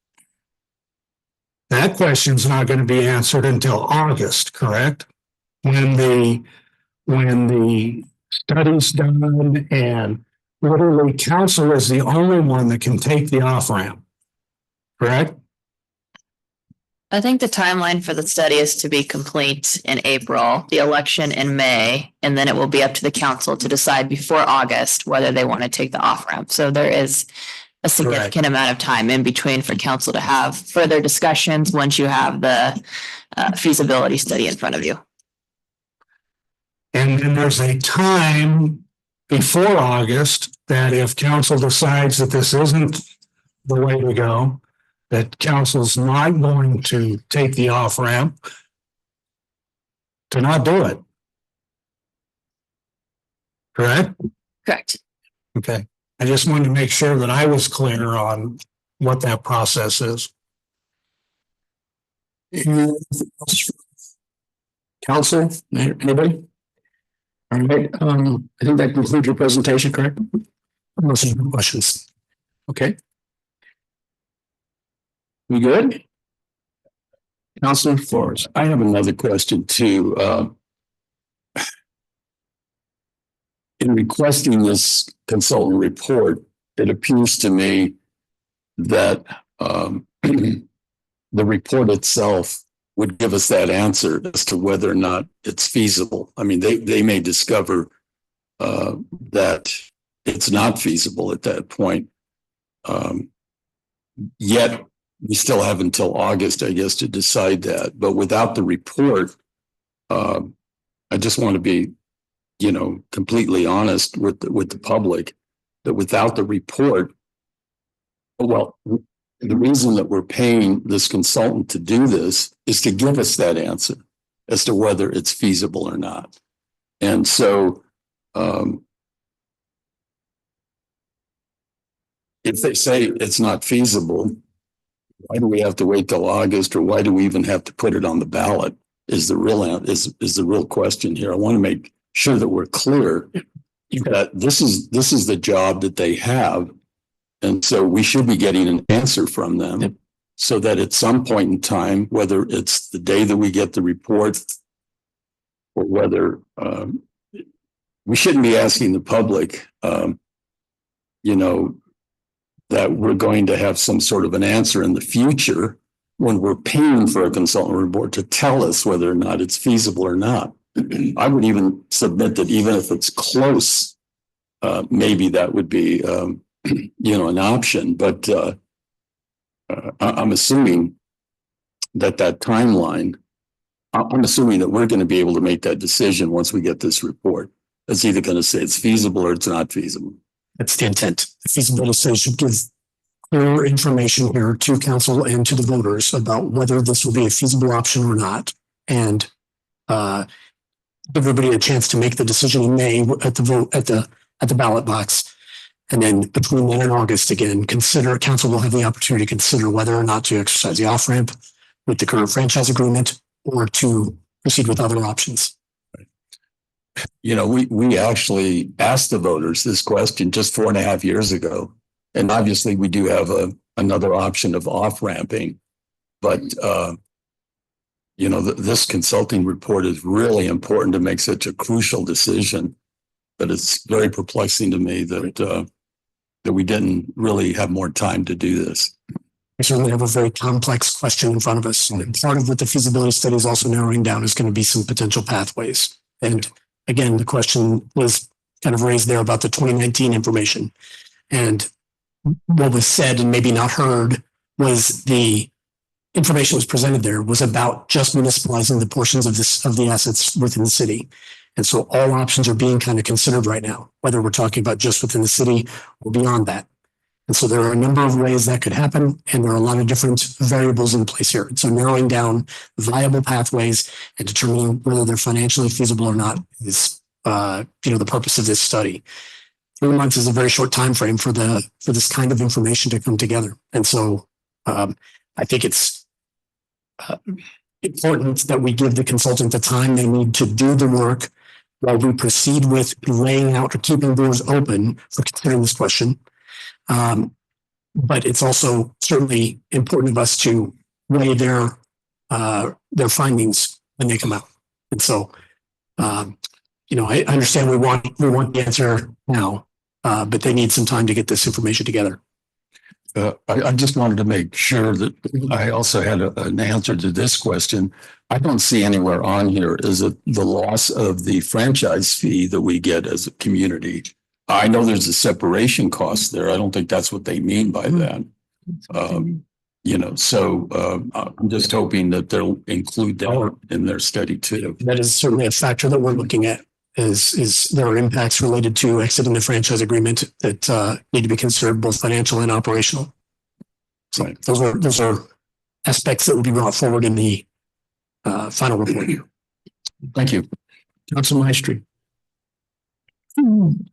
Speaker 5: That question's not going to be answered until August, correct? When the study's done, and literally council is the only one that can take the off-ramp, correct?
Speaker 10: I think the timeline for the study is to be complete in April, the election in May, and then it will be up to the council to decide before August whether they want to take the off-ramp. So there is a significant amount of time in between for council to have further discussions once you have the feasibility study in front of you.
Speaker 5: And then there's a time before August that if council decides that this isn't the way to go, that council's not going to take the off-ramp, to not do it. Correct?
Speaker 10: Correct.
Speaker 5: Okay. I just wanted to make sure that I was clear on what that process is.
Speaker 1: Council, anybody? All right, I think that concludes your presentation, correct?
Speaker 5: Unless you have questions.
Speaker 1: Okay. We good? Councilor Flores.
Speaker 8: I have another question too. In requesting this consultant report, it appears to me that the report itself would give us that answer as to whether or not it's feasible. I mean, they may discover that it's not feasible at that point. Yet we still have until August, I guess, to decide that. But without the report, I just want to be, completely honest with the public, that without the report, well, the reason that we're paying this consultant to do this is to give us that answer as to whether it's feasible or not. And so if they say it's not feasible, why do we have to wait till August, or why do we even have to put it on the ballot is the real question here. I want to make sure that we're clear that this is the job that they have. And so we should be getting an answer from them so that at some point in time, whether it's the day that we get the report or whether we shouldn't be asking the public, that we're going to have some sort of an answer in the future when we're paying for a consultant report to tell us whether or not it's feasible or not. I would even submit that even if it's close, maybe that would be an option, but I'm assuming that timeline, I'm assuming that we're going to be able to make that decision once we get this report. It's either going to say it's feasible or it's not feasible.
Speaker 5: That's the intent. The feasibility study should give clear information here to council and to the voters about whether this will be a feasible option or not. And give everybody a chance to make the decision in May at the vote at the ballot box. And then between then and August, again, council will have the opportunity to consider whether or not to exercise the off ramp with the current franchise agreement or to proceed with other options.
Speaker 8: You know, we actually asked the voters this question just 4.5 years ago. And obviously we do have another option of off ramping, but you know, this consulting report is really important to make such a crucial decision. But it's very perplexing to me that we didn't really have more time to do this.
Speaker 5: We certainly have a very complex question in front of us. And part of what the feasibility study is also narrowing down is going to be some potential pathways. And again, the question was kind of raised there about the 2019 information. And what was said and maybe not heard was the information was presented there was about just municipalizing the portions of the assets within the city. And so all options are being kind of considered right now, whether we're talking about just within the city or beyond that. And so there are a number of ways that could happen, and there are a lot of different variables in place here. And so narrowing down viable pathways and determining whether they're financially feasible or not is, the purpose of this study. 3 months is a very short time frame for this kind of information to come together. And so I think it's important that we give the consultant the time they need to do the work while we proceed with laying out or keeping doors open for considering this question. But it's also certainly important of us to weigh their findings when they come out. And so, I understand we want the answer now, but they need some time to get this information together.
Speaker 8: I just wanted to make sure that I also had an answer to this question. I don't see anywhere on here, is it the loss of the franchise fee that we get as a community? I know there's a separation cost there. I don't think that's what they mean by that. I'm just hoping that they'll include that in their study too.
Speaker 5: That is certainly a factor that we're looking at. Is there are impacts related to exiting the franchise agreement that need to be considered, both financial and operational. So
Speaker 8: Right.
Speaker 5: those are aspects that will be brought forward in the final report.
Speaker 8: Thank you.
Speaker 1: Council Maestri.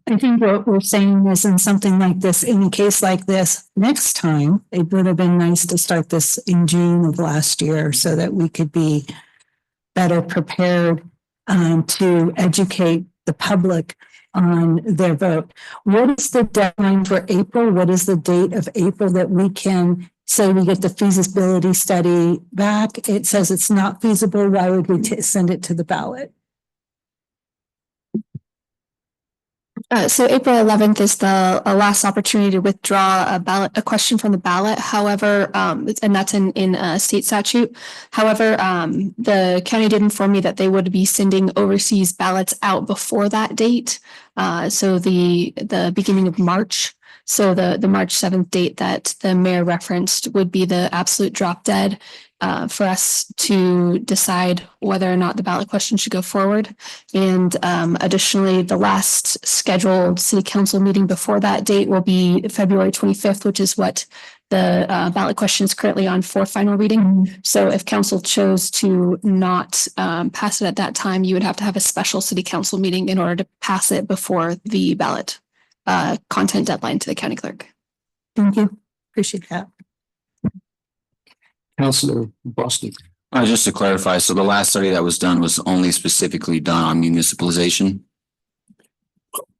Speaker 11: I think what we're saying is in something like this, in a case like this, next time, it would have been nice to start this in June of last year so that we could be better prepared to educate the public on their vote. What is the deadline for April? What is the date of April that we can say we get the feasibility study back? It says it's not feasible. Why would we send it to the ballot?
Speaker 4: So April 11th is the last opportunity to withdraw a question from the ballot. However, and that's in state statute. However, the county did inform me that they would be sending overseas ballots out before that date. So the beginning of March. So the March 7th date that the mayor referenced would be the absolute drop dead for us to decide whether or not the ballot question should go forward. And additionally, the last scheduled city council meeting before that date will be February 25th, which is what the ballot question is currently on for final reading. So if council chose to not pass it at that time, you would have to have a special city council meeting in order to pass it before the ballot content deadline to the county clerk.
Speaker 11: Thank you. Appreciate that.
Speaker 1: Councilor Boston.
Speaker 12: Just to clarify, so the last study that was done was only specifically done on municipalization?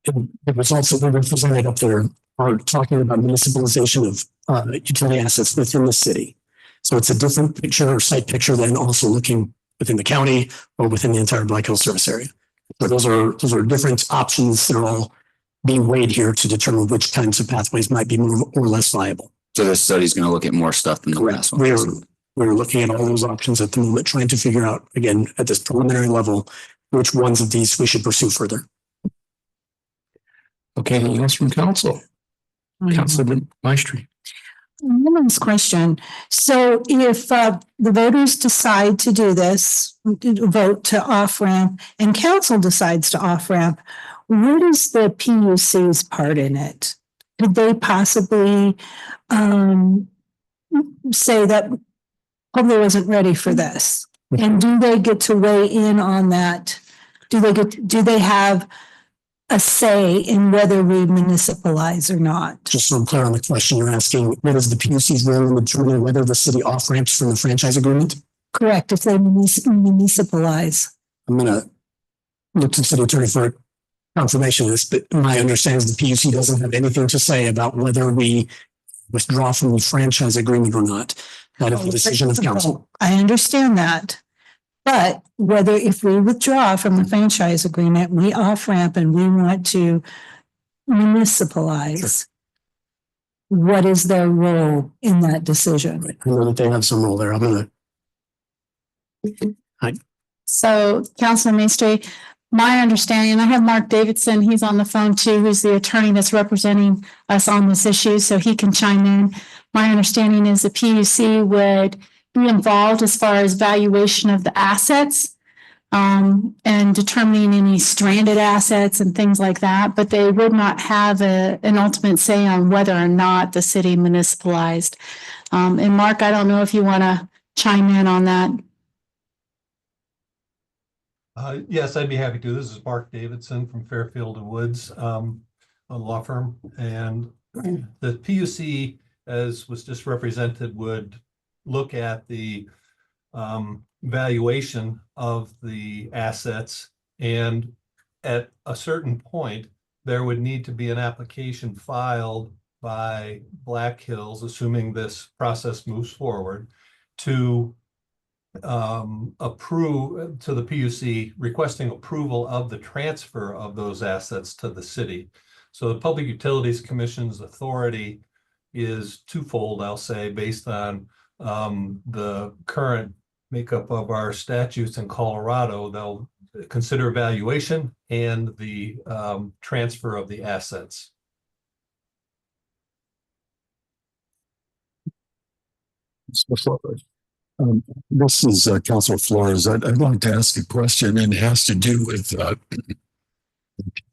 Speaker 5: The results that were presented up there are talking about municipalization of utility assets within the city. So it's a different picture or site picture than also looking within the county or within the entire Black Hills service area. So those are different options that are all being weighed here to determine which kinds of pathways might be more or less viable.
Speaker 12: So this study is going to look at more stuff than the last one.
Speaker 5: We're looking at all those options at the moment, trying to figure out, again, at this preliminary level, which ones of these we should pursue further.
Speaker 1: Okay, anything else from council? Councilor Maestri.
Speaker 11: Woman's question. So if the voters decide to do this, vote to off ramp, and council decides to off ramp, what is the PUC's part in it? Could they possibly say that Pueblo wasn't ready for this? And do they get to weigh in on that? Do they have a say in whether we municipalize or not?
Speaker 5: Just so I'm clear on the question you're asking, what is the PUC's role in determining whether the city off ramps from the franchise agreement?
Speaker 11: Correct, if they municipalize.
Speaker 5: I'm gonna look to the city attorney for confirmation of this, but my understanding is the PUC doesn't have anything to say about whether we withdraw from the franchise agreement or not. That is the decision of council.
Speaker 11: I understand that. But whether if we withdraw from the franchise agreement, we off ramp and we want to municipalize, what is their role in that decision?
Speaker 5: I know that they have some role there. I'm gonna.
Speaker 13: So, Councilman Maestri, my understanding, and I have Mark Davidson, he's on the phone too, who's the attorney that's representing us on this issue, so he can chime in. My understanding is the PUC would be involved as far as valuation of the assets and determining any stranded assets and things like that, but they would not have an ultimate say on whether or not the city municipalized. And Mark, I don't know if you want to chime in on that.
Speaker 3: Yes, I'd be happy to. This is Mark Davidson from Fairfield and Woods, a law firm. And the PUC, as was just represented, would look at the valuation of the assets. And at a certain point, there would need to be an application filed by Black Hills, assuming this process moves forward, to approve to the PUC requesting approval of the transfer of those assets to the city. So the Public Utilities Commission's authority is twofold, I'll say, based on the current makeup of our statutes in Colorado. They'll consider valuation and the transfer of the assets.
Speaker 8: This is Councilor Flores. I'd like to ask a question, and it has to do with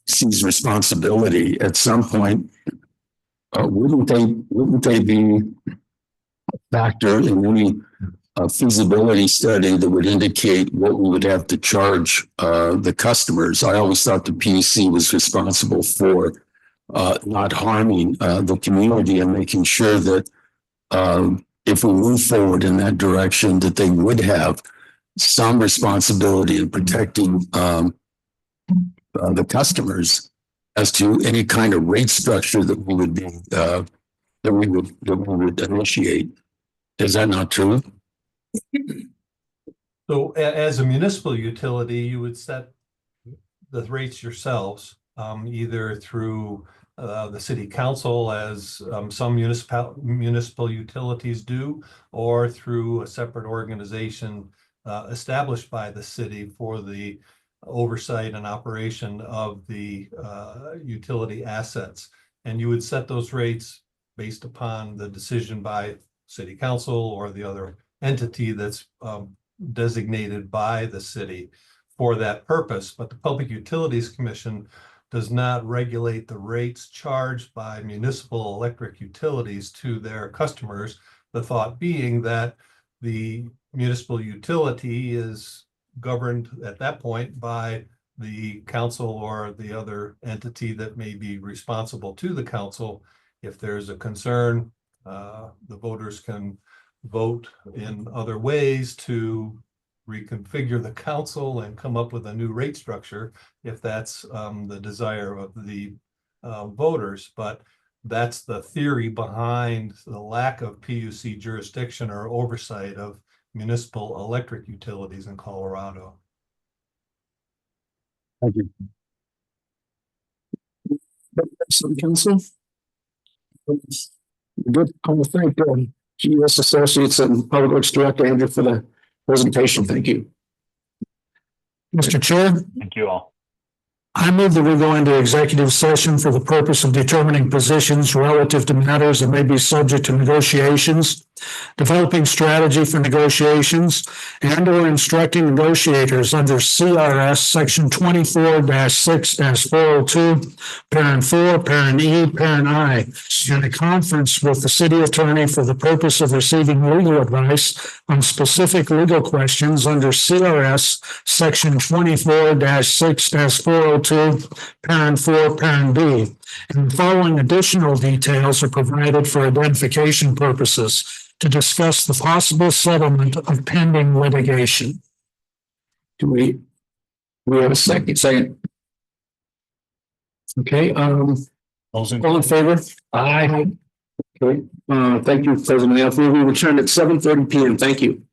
Speaker 8: PUC's responsibility. At some point, wouldn't they be a factor in any feasibility study that would indicate what we would have to charge the customers? I always thought the PUC was responsible for not harming the community and making sure that if we move forward in that direction, that they would have some responsibility in protecting the customers as to any kind of rate structure that we would be that we would initiate. Is that not true?
Speaker 3: So as a municipal utility, you would set the rates yourselves, either through the city council, as some municipal utilities do, or through a separate organization established by the city for the oversight and operation of the utility assets. And you would set those rates based upon the decision by city council or the other entity that's designated by the city for that purpose. But the Public Utilities Commission does not regulate the rates charged by municipal electric utilities to their customers. The thought being that the municipal utility is governed at that point by the council or the other entity that may be responsible to the council. If there's a concern, the voters can vote in other ways to reconfigure the council and come up with a new rate structure if that's the desire of the voters. But that's the theory behind the lack of PUC jurisdiction or oversight of municipal electric utilities in Colorado.
Speaker 8: Thank you.
Speaker 1: Some council. Good. I want to thank GS Associates and Public Works Director Andrew for the presentation. Thank you.
Speaker 11: Mr. Chair,
Speaker 6: Thank you all.
Speaker 11: I move that we go into executive session for the purpose of determining positions relative to matters that may be subject to negotiations
Speaker 5: developing strategy for negotiations, and or instructing negotiators under CRS section 24-6-402, parent 4, parent E, parent I, and a conference with the city attorney for the purpose of receiving legal advice on specific legal questions under CRS section 24-6-402, parent 4, parent B. And the following additional details are provided for identification purposes to discuss the possible settlement of pending litigation.
Speaker 1: Do we have a second? Second. Okay, all in favor? Aye. Okay, thank you, President Alfieri. We return at 7:30 PM. Thank you.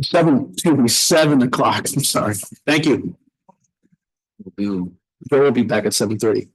Speaker 1: 7 o'clock. I'm sorry. Thank you. We'll be back at 7:30.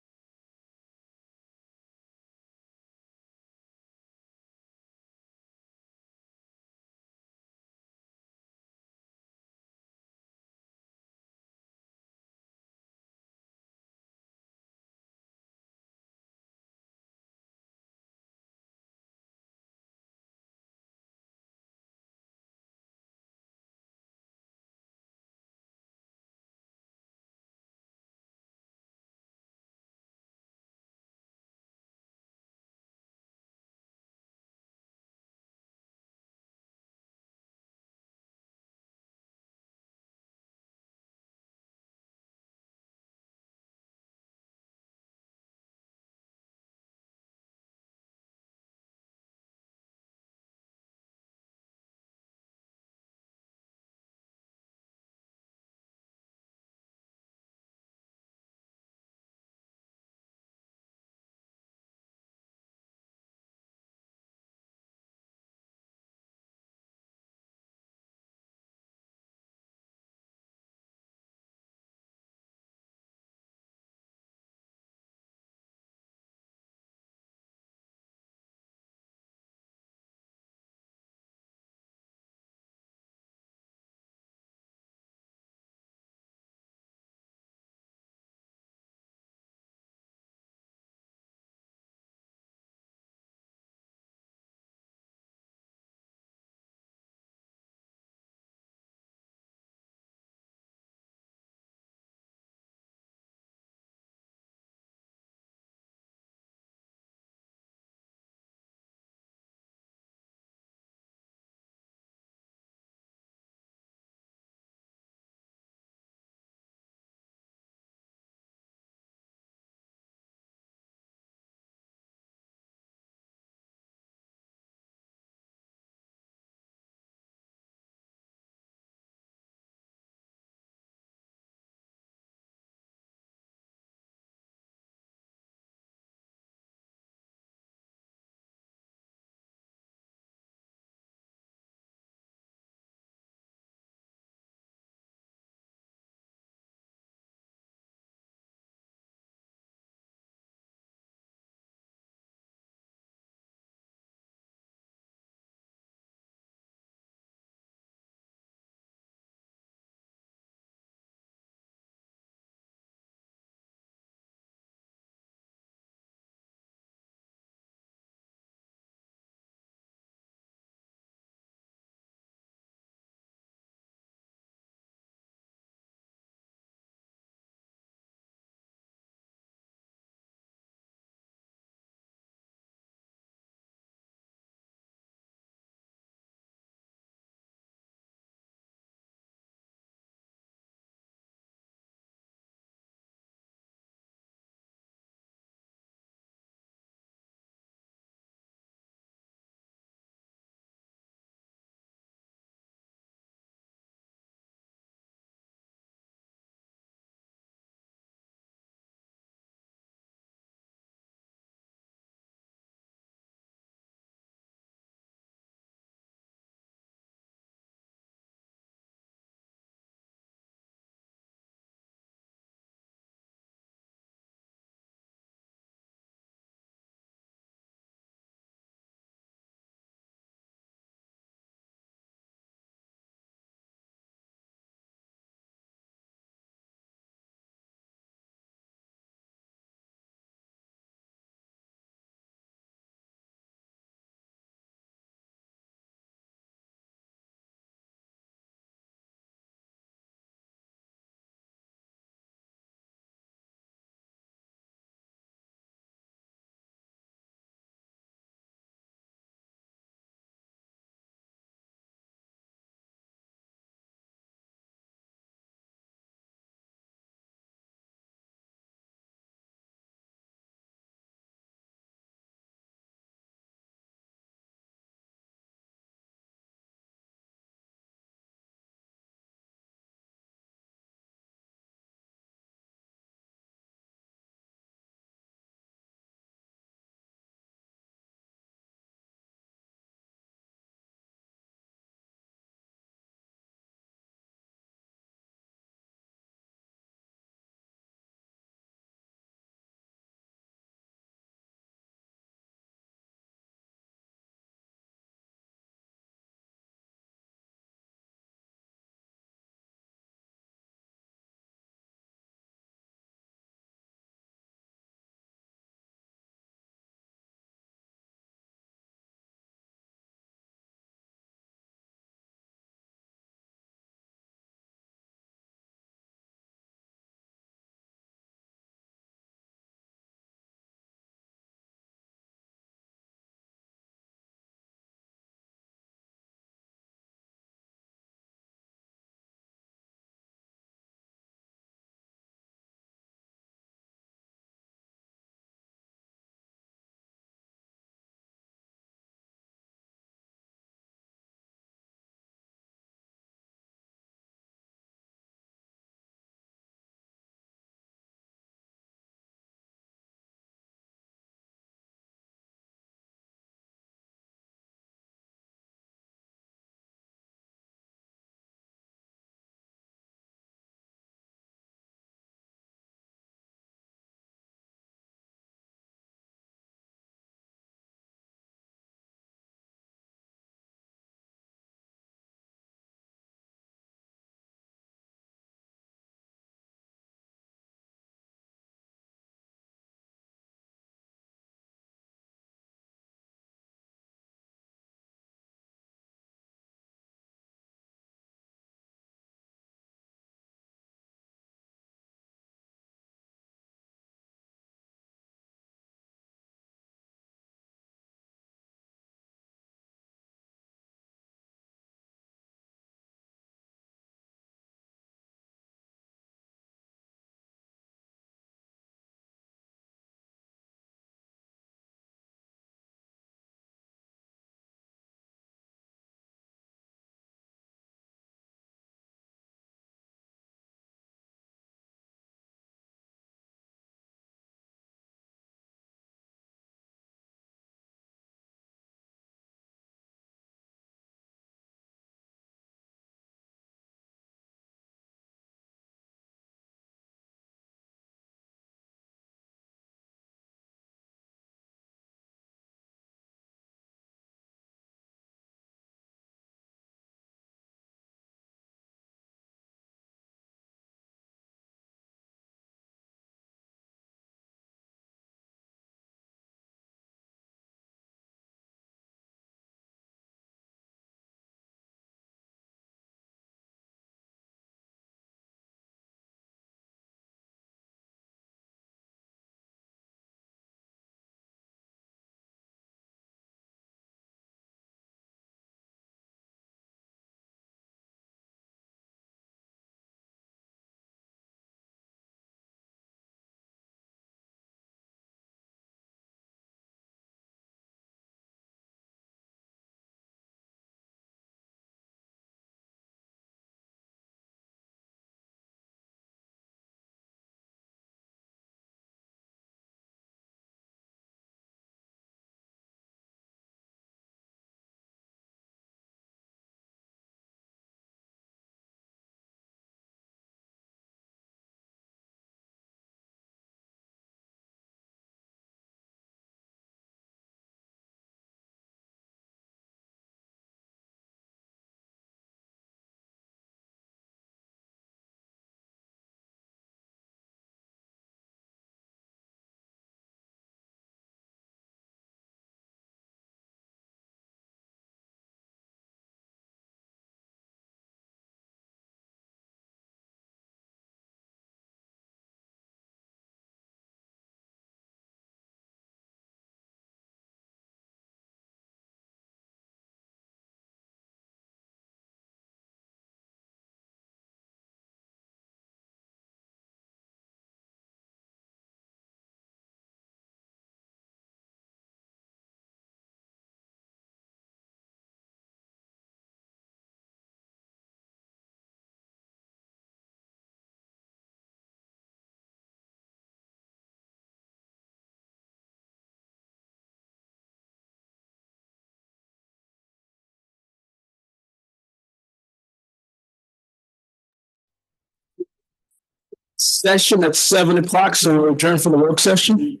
Speaker 1: session at 7 o'clock, so we'll return for the work session.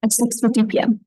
Speaker 4: At 6:50 PM.